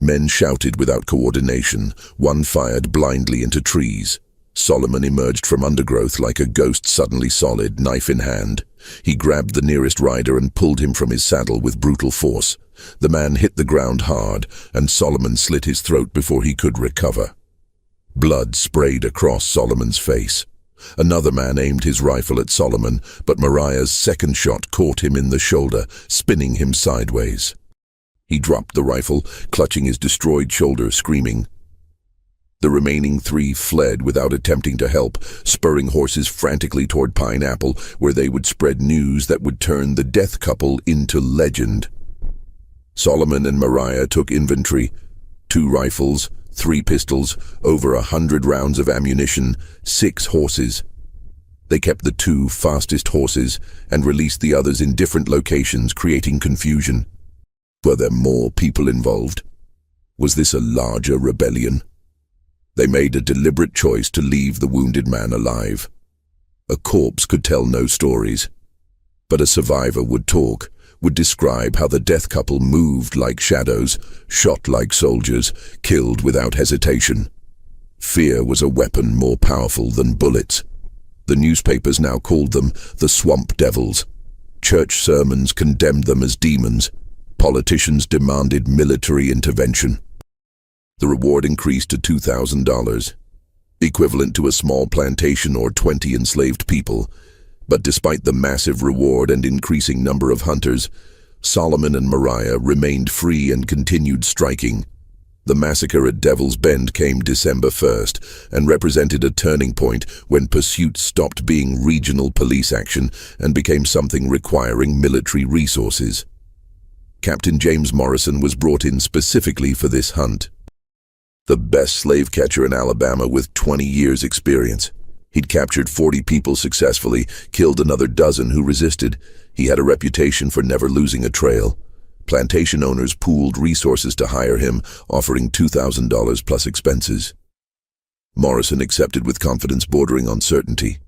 Men shouted without coordination. One fired blindly into trees. Solomon emerged from undergrowth like a ghost suddenly solid, knife in hand. He grabbed the nearest rider and pulled him from his saddle with brutal force. The man hit the ground hard, and Solomon slit his throat before he could recover. Blood sprayed across Solomon's face. Another man aimed his rifle at Solomon, but Mariah's second shot caught him in the shoulder, spinning him sideways. He dropped the rifle, clutching his destroyed shoulder, screaming. The remaining 3 fled without attempting to help, spurring horses frantically toward Pineapple, where they would spread news that would turn the death couple into legend. Solomon and Mariah took inventory: 2 rifles, 3 pistols, over 100 rounds of ammunition, 6 horses. They kept the 2 fastest horses and released the others in different locations, creating confusion. Were there more people involved? Was this a larger rebellion? They made a deliberate choice to leave the wounded man alive. A corpse could tell no stories, but a survivor would talk, would describe how the death couple moved like shadows, shot like soldiers, killed without hesitation. Fear was a weapon more powerful than bullets. The newspapers now called them the swamp devils. Church sermons condemned them as demons. Politicians demanded military intervention. The reward increased to $2,000, equivalent to a small plantation or 20 enslaved people. But despite the massive reward and increasing number of hunters, Solomon and Mariah remained free and continued striking. The massacre at Devil's Bend came December 1st and represented a turning point when pursuit stopped being regional police action and became something requiring military resources. Captain James Morrison was brought in specifically for this hunt. The best slave catcher in Alabama with 20 years' experience. He'd captured 40 people successfully, killed another dozen who resisted. He had a reputation for never losing a trail. Plantation owners pooled resources to hire him, offering $2,000 plus expenses. Morrison accepted with confidence bordering on certainty.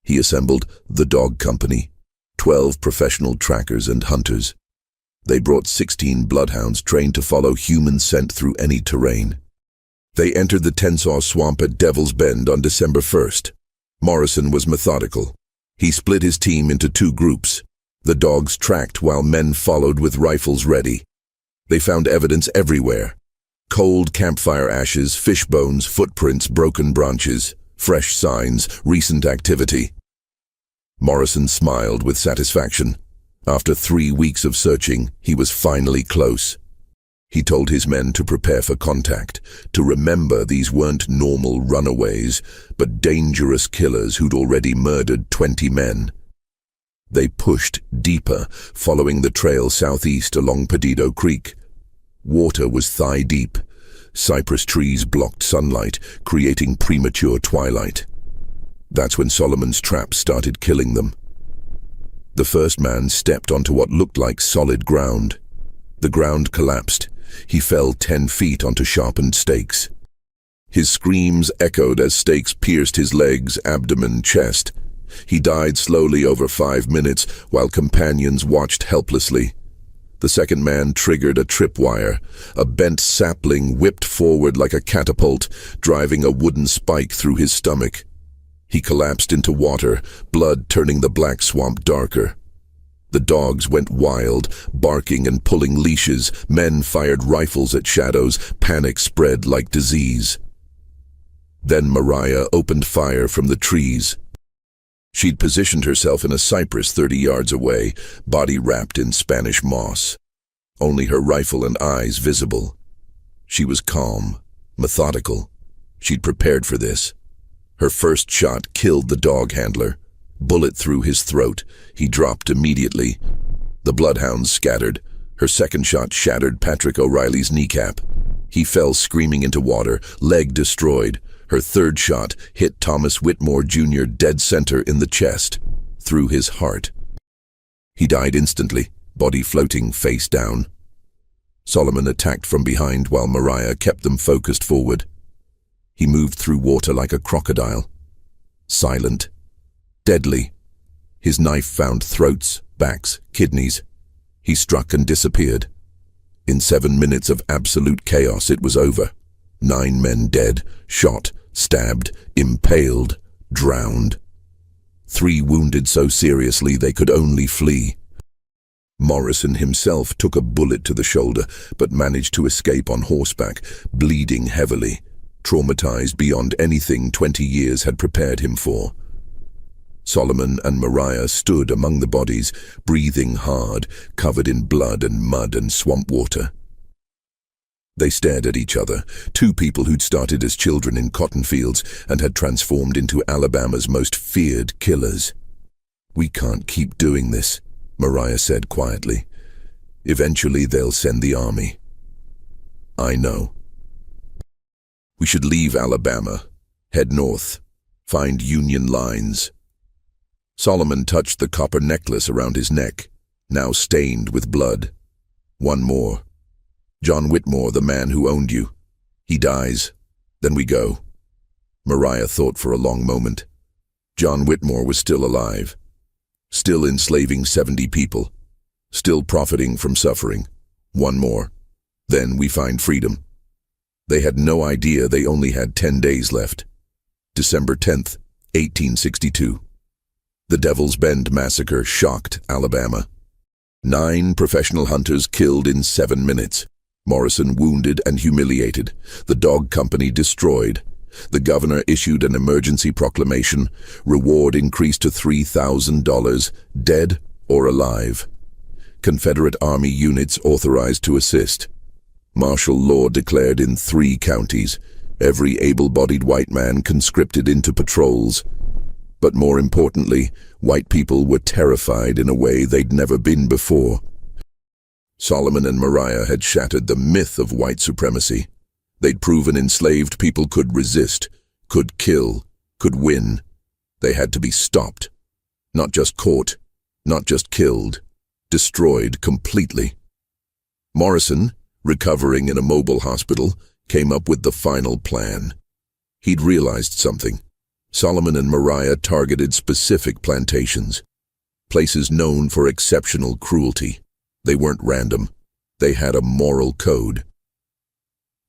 He assembled the Dog Company, 12 professional trackers and hunters. They brought 16 bloodhounds trained to follow human scent through any terrain. They entered the Tensaw Swamp at Devil's Bend on December 1st. Morrison was methodical. He split his team into 2 groups. The dogs tracked while men followed with rifles ready. They found evidence everywhere. Cold campfire ashes, fish bones, footprints, broken branches, fresh signs, recent activity. Morrison smiled with satisfaction. After 3 weeks of searching, he was finally close. He told his men to prepare for contact, to remember these weren't normal runaways, but dangerous killers who'd already murdered 20 men. They pushed deeper, following the trail southeast along Perdido Creek. Water was thigh-deep. Cypress trees blocked sunlight, creating premature twilight. That's when Solomon's trap started killing them. The first man stepped onto what looked like solid ground. The ground collapsed. He fell 10 feet onto sharpened stakes. His screams echoed as stakes pierced his legs, abdomen, chest. He died slowly over 5 minutes while companions watched helplessly. The second man triggered a tripwire. A bent sapling whipped forward like a catapult, driving a wooden spike through his stomach. He collapsed into water, blood turning the black swamp darker. The dogs went wild, barking and pulling leashes. Men fired rifles at shadows. Panic spread like disease. Then Mariah opened fire from the trees. She'd positioned herself in a cypress 30 yards away, body wrapped in Spanish moss. Only her rifle and eyes visible. She was calm, methodical. She'd prepared for this. Her first shot killed the dog handler. Bullet through his throat. He dropped immediately. The bloodhounds scattered. Her second shot shattered Patrick O'Reilly's kneecap. He fell screaming into water, leg destroyed. Her third shot hit Thomas Whitmore Jr. dead center in the chest, through his heart. He died instantly, body floating face down. Solomon attacked from behind while Mariah kept them focused forward. He moved through water like a crocodile. Silent. Deadly. His knife found throats, backs, kidneys. He struck and disappeared. In 7 minutes of absolute chaos, it was over. 9 men dead, shot, stabbed, impaled, drowned. 3 wounded so seriously they could only flee. Morrison himself took a bullet to the shoulder, but managed to escape on horseback, bleeding heavily, traumatized beyond anything 20 years had prepared him for. Solomon and Mariah stood among the bodies, breathing hard, covered in blood and mud and swamp water. They stared at each other, 2 people who'd started as children in cotton fields and had transformed into Alabama's most feared killers. "We can't keep doing this," Mariah said quietly. "Eventually they'll send the army." "I know." We should leave Alabama, head north, find Union lines. Solomon touched the copper necklace around his neck, now stained with blood. One more. John Whitmore, the man who owned you. He dies. Then we go. Mariah thought for a long moment. John Whitmore was still alive. Still enslaving 70 people. Still profiting from suffering. One more. Then we find freedom. They had no idea they only had 10 days left. December 10th, 1862. The Devil's Bend massacre shocked Alabama. 9 professional hunters killed in 7 minutes. Morrison wounded and humiliated. The dog company destroyed. The governor issued an emergency proclamation. Reward increased to $3,000, dead or alive. Confederate Army units authorized to assist. Martial law declared in 3 counties. Every able-bodied white man conscripted into patrols. But more importantly, white people were terrified in a way they'd never been before. Solomon and Mariah had shattered the myth of white supremacy. They'd proven enslaved people could resist, could kill, could win. They had to be stopped. Not just caught, not just killed, destroyed completely. Morrison, recovering in a mobile hospital, came up with the final plan. He'd realized something. Solomon and Mariah targeted specific plantations, places known for exceptional cruelty. They weren't random. They had a moral code.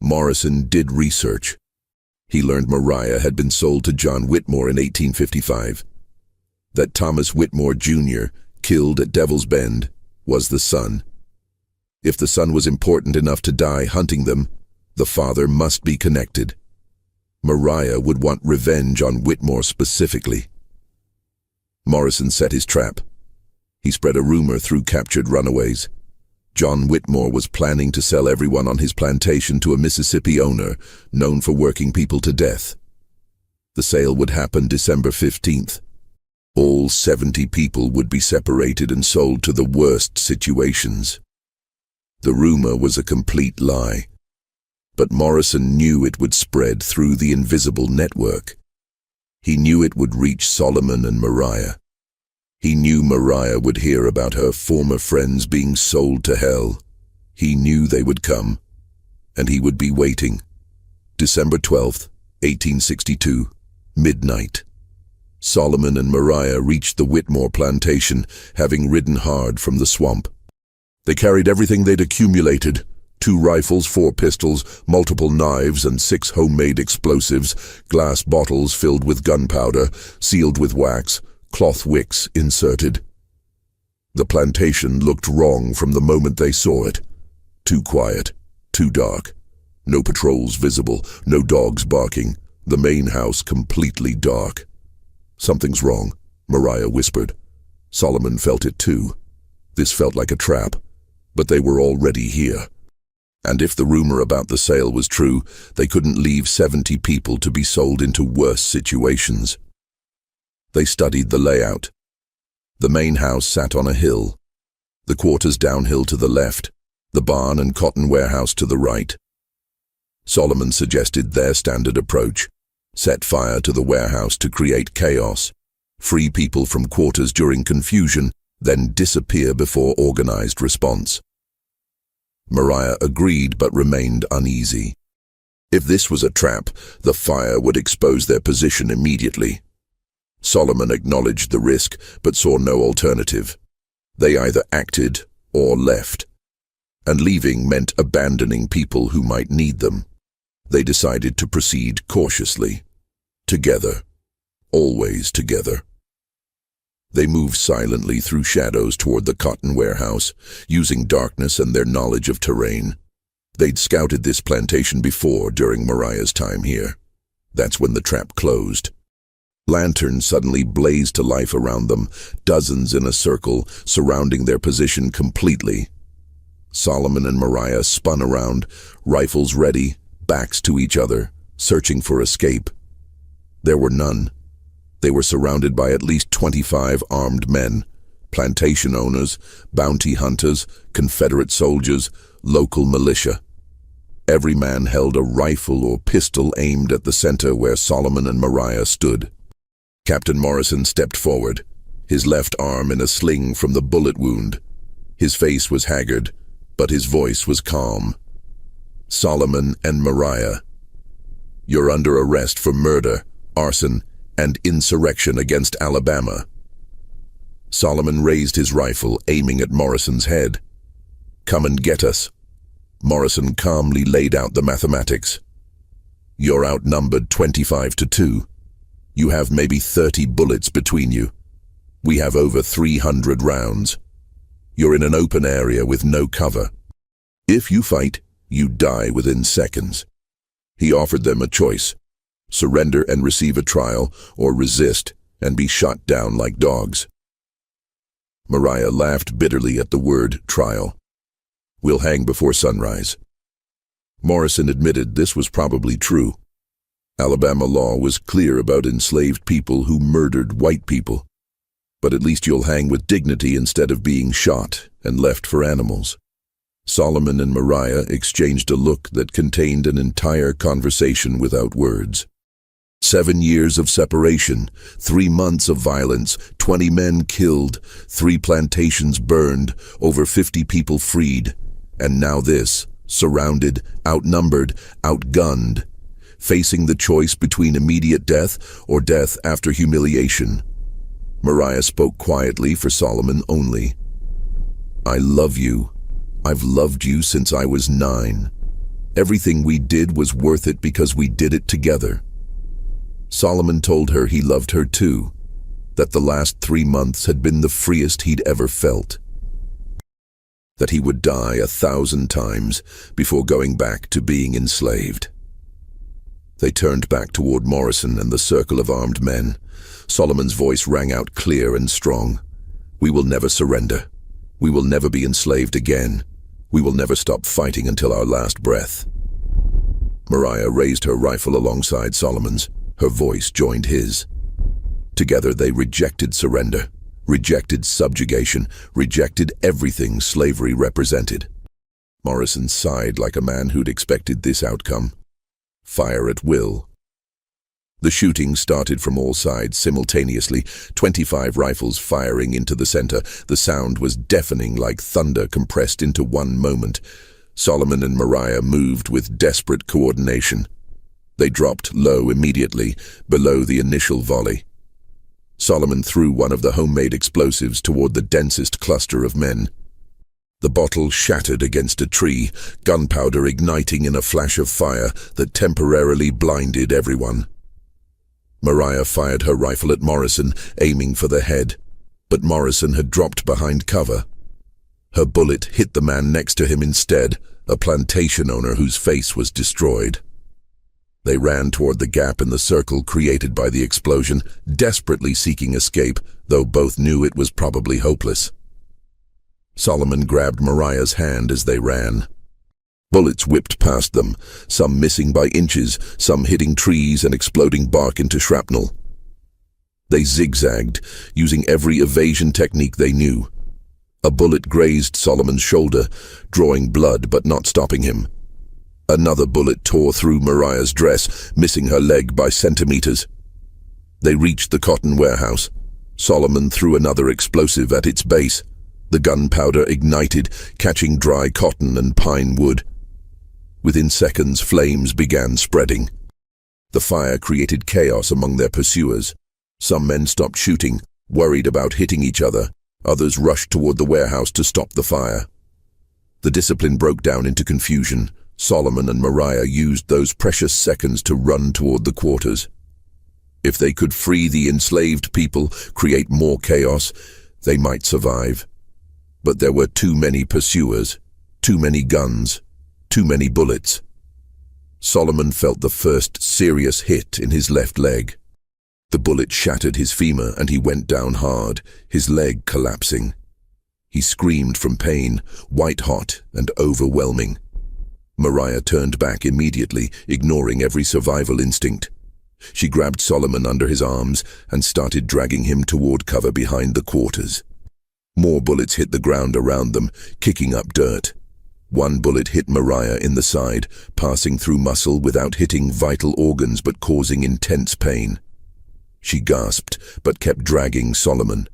Morrison did research. He learned Mariah had been sold to John Whitmore in 1855. That Thomas Whitmore, Jr., killed at Devil's Bend, was the son. If the son was important enough to die hunting them, the father must be connected. Mariah would want revenge on Whitmore specifically. Morrison set his trap. He spread a rumor through captured runaways. John Whitmore was planning to sell everyone on his plantation to a Mississippi owner known for working people to death. The sale would happen December 15th. All 70 people would be separated and sold to the worst situations. The rumor was a complete lie. But Morrison knew it would spread through the invisible network. He knew it would reach Solomon and Mariah. He knew Mariah would hear about her former friends being sold to hell. He knew they would come, and he would be waiting. December 12th, 1862, midnight. Solomon and Mariah reached the Whitmore plantation, having ridden hard from the swamp. They carried everything they'd accumulated: 2 rifles, 4 pistols, multiple knives, and 6 homemade explosives, glass bottles filled with gunpowder, sealed with wax, cloth wicks inserted. The plantation looked wrong from the moment they saw it. Too quiet, too dark. No patrols visible, no dogs barking. The main house completely dark. "Something's wrong," Mariah whispered. Solomon felt it too. This felt like a trap, but they were already here. And if the rumor about the sale was true, they couldn't leave 70 people to be sold into worse situations. They studied the layout. The main house sat on a hill. The quarters downhill to the left, the barn and cotton warehouse to the right. Solomon suggested their standard approach: set fire to the warehouse to create chaos, free people from quarters during confusion, then disappear before organized response. Mariah agreed but remained uneasy. If this was a trap, the fire would expose their position immediately. Solomon acknowledged the risk but saw no alternative. They either acted or left. And leaving meant abandoning people who might need them. They decided to proceed cautiously. Together. Always together. They moved silently through shadows toward the cotton warehouse, using darkness and their knowledge of terrain. They'd scouted this plantation before during Mariah's time here. That's when the trap closed. Lanterns suddenly blazed to life around them, dozens in a circle, surrounding their position completely. Solomon and Mariah spun around, rifles ready, backs to each other, searching for escape. There were none. They were surrounded by at least 25 armed men, plantation owners, bounty hunters, Confederate soldiers, local militia. Every man held a rifle or pistol aimed at the center where Solomon and Mariah stood. Captain Morrison stepped forward, his left arm in a sling from the bullet wound. His face was haggard, but his voice was calm. "Solomon and Mariah, you're under arrest for murder, arson, and insurrection against Alabama." Solomon raised his rifle, aiming at Morrison's head. "Come and get us." Morrison calmly laid out the mathematics. "You're outnumbered 25-2. You have maybe 30 bullets between you. We have over 300 rounds. You're in an open area with no cover. If you fight, you die within seconds." He offered them a choice: surrender and receive a trial, or resist and be shot down like dogs. Mariah laughed bitterly at the word trial. "We'll hang before sunrise." Morrison admitted this was probably true. Alabama law was clear about enslaved people who murdered white people. But at least you'll hang with dignity instead of being shot and left for animals. Solomon and Mariah exchanged a look that contained an entire conversation without words. 7 years of separation, 3 months of violence, 20 men killed, 3 plantations burned, over 50 people freed. And now this, surrounded, outnumbered, outgunned, facing the choice between immediate death or death after humiliation. Mariah spoke quietly for Solomon only. "I love you. I've loved you since I was 9. Everything we did was worth it because we did it together." Solomon told her he loved her too, that the last 3 months had been the freest he'd ever felt, that he would die 1,000 times before going back to being enslaved. They turned back toward Morrison and the circle of armed men. Solomon's voice rang out clear and strong. "We will never surrender. We will never be enslaved again. We will never stop fighting until our last breath." Mariah raised her rifle alongside Solomon's. Her voice joined his. Together they rejected surrender, rejected subjugation, rejected everything slavery represented. Morrison sighed like a man who'd expected this outcome. Fire at will. The shooting started from all sides simultaneously, 25 rifles firing into the center. The sound was deafening, like thunder compressed into one moment. Solomon and Mariah moved with desperate coordination. They dropped low immediately, below the initial volley. Solomon threw one of the homemade explosives toward the densest cluster of men. The bottle shattered against a tree, gunpowder igniting in a flash of fire that temporarily blinded everyone. Mariah fired her rifle at Morrison, aiming for the head, but Morrison had dropped behind cover. Her bullet hit the man next to him instead, a plantation owner whose face was destroyed. They ran toward the gap in the circle created by the explosion, desperately seeking escape, though both knew it was probably hopeless. Solomon grabbed Mariah's hand as they ran. Bullets whipped past them, some missing by inches, some hitting trees and exploding bark into shrapnel. They zigzagged, using every evasion technique they knew. A bullet grazed Solomon's shoulder, drawing blood but not stopping him. Another bullet tore through Mariah's dress, missing her leg by centimeters. They reached the cotton warehouse. Solomon threw another explosive at its base. The gunpowder ignited, catching dry cotton and pine wood. Within seconds, flames began spreading. The fire created chaos among their pursuers. Some men stopped shooting, worried about hitting each other. Others rushed toward the warehouse to stop the fire. The discipline broke down into confusion. Solomon and Mariah used those precious seconds to run toward the quarters. If they could free the enslaved people, create more chaos, they might survive. But there were too many pursuers, too many guns, too many bullets. Solomon felt the first serious hit in his left leg. The bullet shattered his femur and he went down hard, his leg collapsing. He screamed from pain, white-hot and overwhelming. Mariah turned back immediately, ignoring every survival instinct. She grabbed Solomon under his arms and started dragging him toward cover behind the quarters. More bullets hit the ground around them, kicking up dirt. One bullet hit Mariah in the side, passing through muscle without hitting vital organs but causing intense pain. She gasped, but kept dragging Solomon.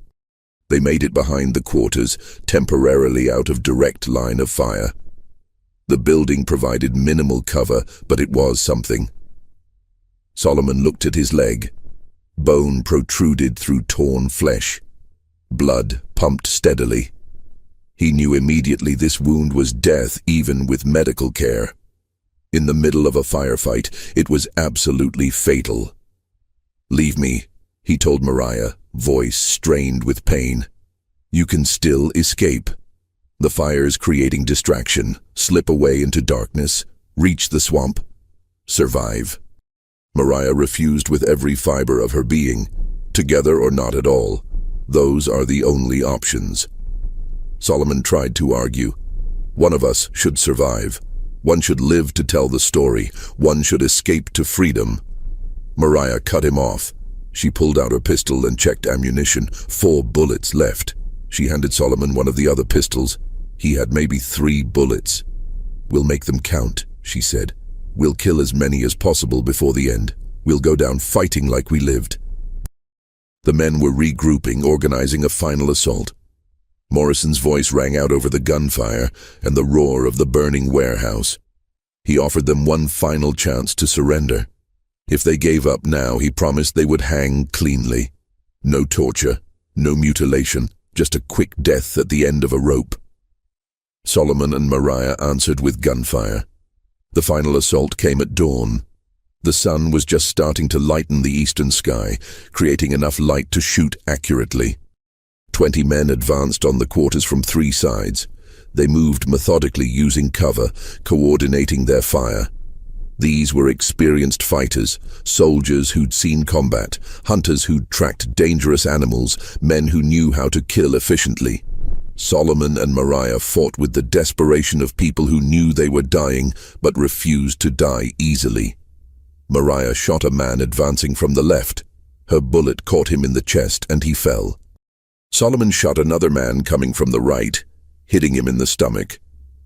They made it behind the quarters, temporarily out of direct line of fire. The building provided minimal cover, but it was something. Solomon looked at his leg. Bone protruded through torn flesh. Blood pumped steadily. He knew immediately this wound was death, even with medical care. In the middle of a firefight, it was absolutely fatal. "Leave me," he told Mariah, voice strained with pain. "You can still escape. The fire's creating distraction. Slip away into darkness. Reach the swamp. Survive." Mariah refused with every fiber of her being. Together or not at all. Those are the only options. Solomon tried to argue. One of us should survive. One should live to tell the story. One should escape to freedom. Mariah cut him off. She pulled out her pistol and checked ammunition. 4 bullets left. She handed Solomon one of the other pistols. He had maybe 3 bullets. "We'll make them count," she said. "We'll kill as many as possible before the end. We'll go down fighting like we lived." The men were regrouping, organizing a final assault. Morrison's voice rang out over the gunfire and the roar of the burning warehouse. He offered them one final chance to surrender. If they gave up now, he promised they would hang cleanly. No torture, no mutilation, just a quick death at the end of a rope. Solomon and Mariah answered with gunfire. The final assault came at dawn. The sun was just starting to lighten the eastern sky, creating enough light to shoot accurately. 20 men advanced on the quarters from 3 sides. They moved methodically using cover, coordinating their fire. These were experienced fighters, soldiers who'd seen combat, hunters who'd tracked dangerous animals, men who knew how to kill efficiently. Solomon and Mariah fought with the desperation of people who knew they were dying but refused to die easily. Mariah shot a man advancing from the left. Her bullet caught him in the chest and he fell. Solomon shot another man coming from the right, hitting him in the stomach.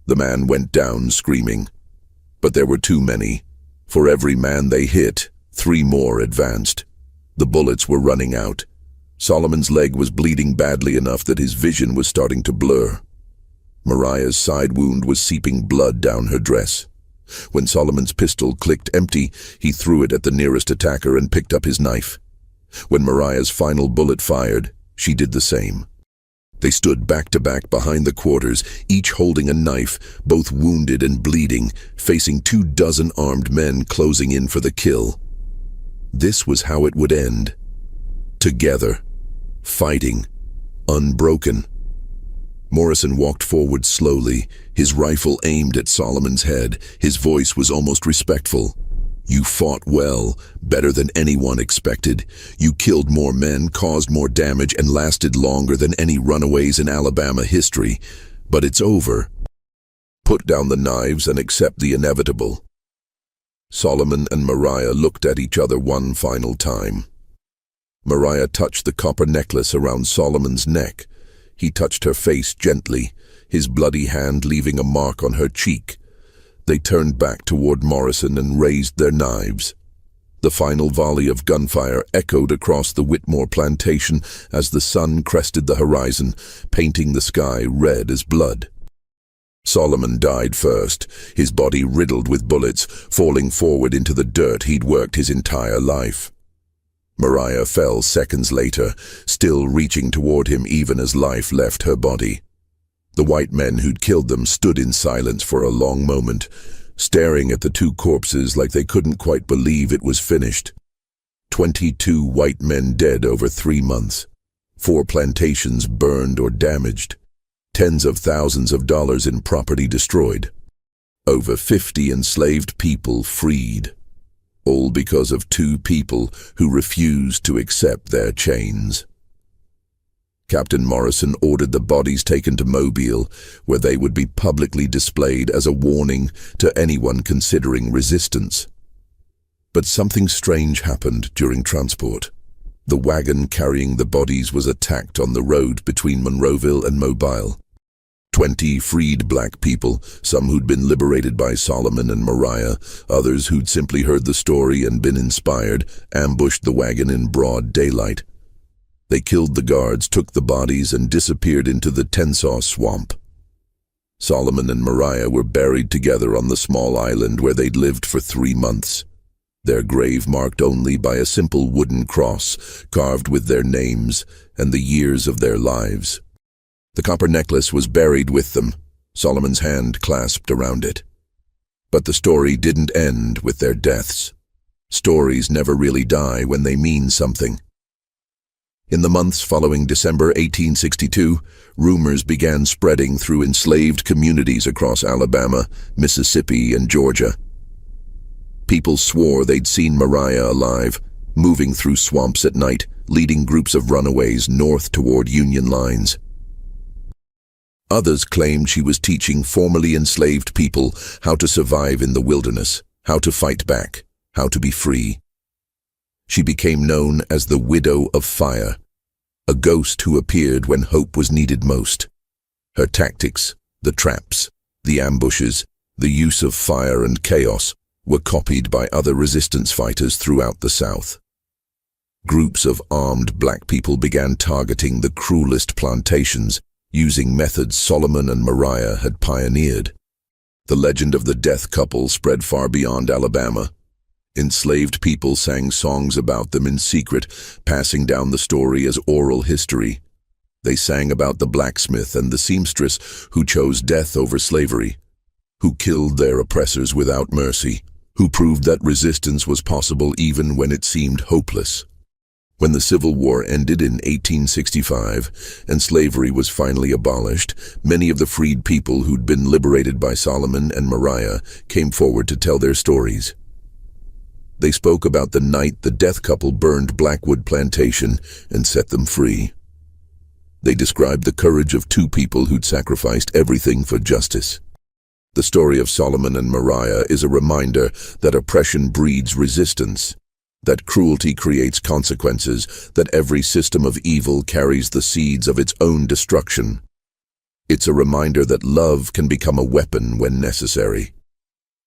The man went down screaming. But there were too many. For every man they hit, 3 more advanced. The bullets were running out. Solomon's leg was bleeding badly enough that his vision was starting to blur. Mariah's side wound was seeping blood down her dress. When Solomon's pistol clicked empty, he threw it at the nearest attacker and picked up his knife. When Mariah's final bullet fired, she did the same. They stood back to back behind the quarters, each holding a knife, both wounded and bleeding, facing 24 armed men closing in for the kill. This was how it would end. Together. Fighting. Unbroken. Morrison walked forward slowly, his rifle aimed at Solomon's head. His voice was almost respectful. "You fought well, better than anyone expected. You killed more men, caused more damage, and lasted longer than any runaways in Alabama history. But it's over. Put down the knives and accept the inevitable." Solomon and Mariah looked at each other one final time. Mariah touched the copper necklace around Solomon's neck. He touched her face gently, his bloody hand leaving a mark on her cheek. They turned back toward Morrison and raised their knives. The final volley of gunfire echoed across the Whitmore plantation as the sun crested the horizon, painting the sky red as blood. Solomon died first, his body riddled with bullets, falling forward into the dirt he'd worked his entire life. Mariah fell seconds later, still reaching toward him even as life left her body. The white men who'd killed them stood in silence for a long moment, staring at the 2 corpses like they couldn't quite believe it was finished. 22 white men dead over 3 months. 4 plantations burned or damaged. Tens of thousands of dollars in property destroyed. Over 50 enslaved people freed. All because of 2 people who refused to accept their chains. Captain Morrison ordered the bodies taken to Mobile, where they would be publicly displayed as a warning to anyone considering resistance. But something strange happened during transport. The wagon carrying the bodies was attacked on the road between Monroeville and Mobile. 20 freed black people, some who'd been liberated by Solomon and Mariah, others who'd simply heard the story and been inspired, ambushed the wagon in broad daylight. They killed the guards, took the bodies, and disappeared into the Tensaw swamp. Solomon and Mariah were buried together on the small island where they'd lived for 3 months. Their grave marked only by a simple wooden cross, carved with their names and the years of their lives. The copper necklace was buried with them, Solomon's hand clasped around it. But the story didn't end with their deaths. Stories never really die when they mean something. In the months following December 1862, rumors began spreading through enslaved communities across Alabama, Mississippi, and Georgia. People swore they'd seen Mariah alive, moving through swamps at night, leading groups of runaways north toward Union lines. Others claimed she was teaching formerly enslaved people how to survive in the wilderness, how to fight back, how to be free. She became known as the Widow of Fire, a ghost who appeared when hope was needed most. Her tactics, the traps, the ambushes, the use of fire and chaos, were copied by other resistance fighters throughout the South. Groups of armed black people began targeting the cruelest plantations, using methods Solomon and Mariah had pioneered. The legend of the death couple spread far beyond Alabama. Enslaved people sang songs about them in secret, passing down the story as oral history. They sang about the blacksmith and the seamstress who chose death over slavery, who killed their oppressors without mercy, who proved that resistance was possible even when it seemed hopeless. When the Civil War ended in 1865 and slavery was finally abolished, many of the freed people who'd been liberated by Solomon and Mariah came forward to tell their stories. They spoke about the night the death couple burned Blackwood Plantation and set them free. They described the courage of 2 people who'd sacrificed everything for justice. The story of Solomon and Mariah is a reminder that oppression breeds resistance, that cruelty creates consequences, that every system of evil carries the seeds of its own destruction. It's a reminder that love can become a weapon when necessary,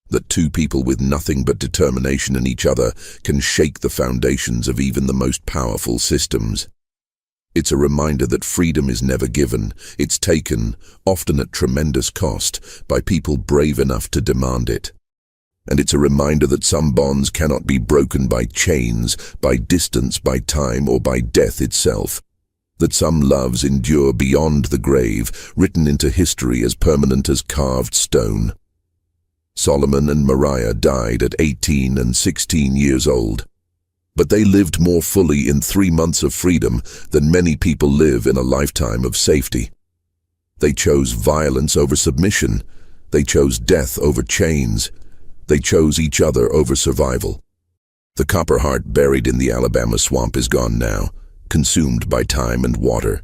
that 2 people with nothing but determination in each other can shake the foundations of even the most powerful systems. It's a reminder that freedom is never given, it's taken, often at tremendous cost, by people brave enough to demand it. And it's a reminder that some bonds cannot be broken by chains, by distance, by time, or by death itself. That some loves endure beyond the grave, written into history as permanent as carved stone. Solomon and Mariah died at 18 and 16 years old. But they lived more fully in 3 months of freedom than many people live in a lifetime of safety. They chose violence over submission. They chose death over chains. They chose each other over survival. The copper heart buried in the Alabama swamp is gone now, consumed by time and water.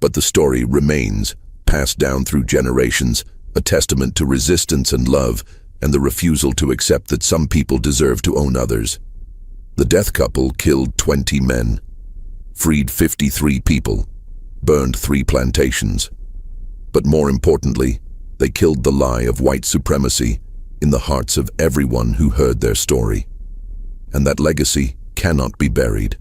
But the story remains, passed down through generations, a testament to resistance and love, and the refusal to accept that some people deserve to own others. The death couple killed 20 men, freed 53 people, burned 3 plantations. But more importantly, they killed the lie of white supremacy in the hearts of everyone who heard their story. And that legacy cannot be buried.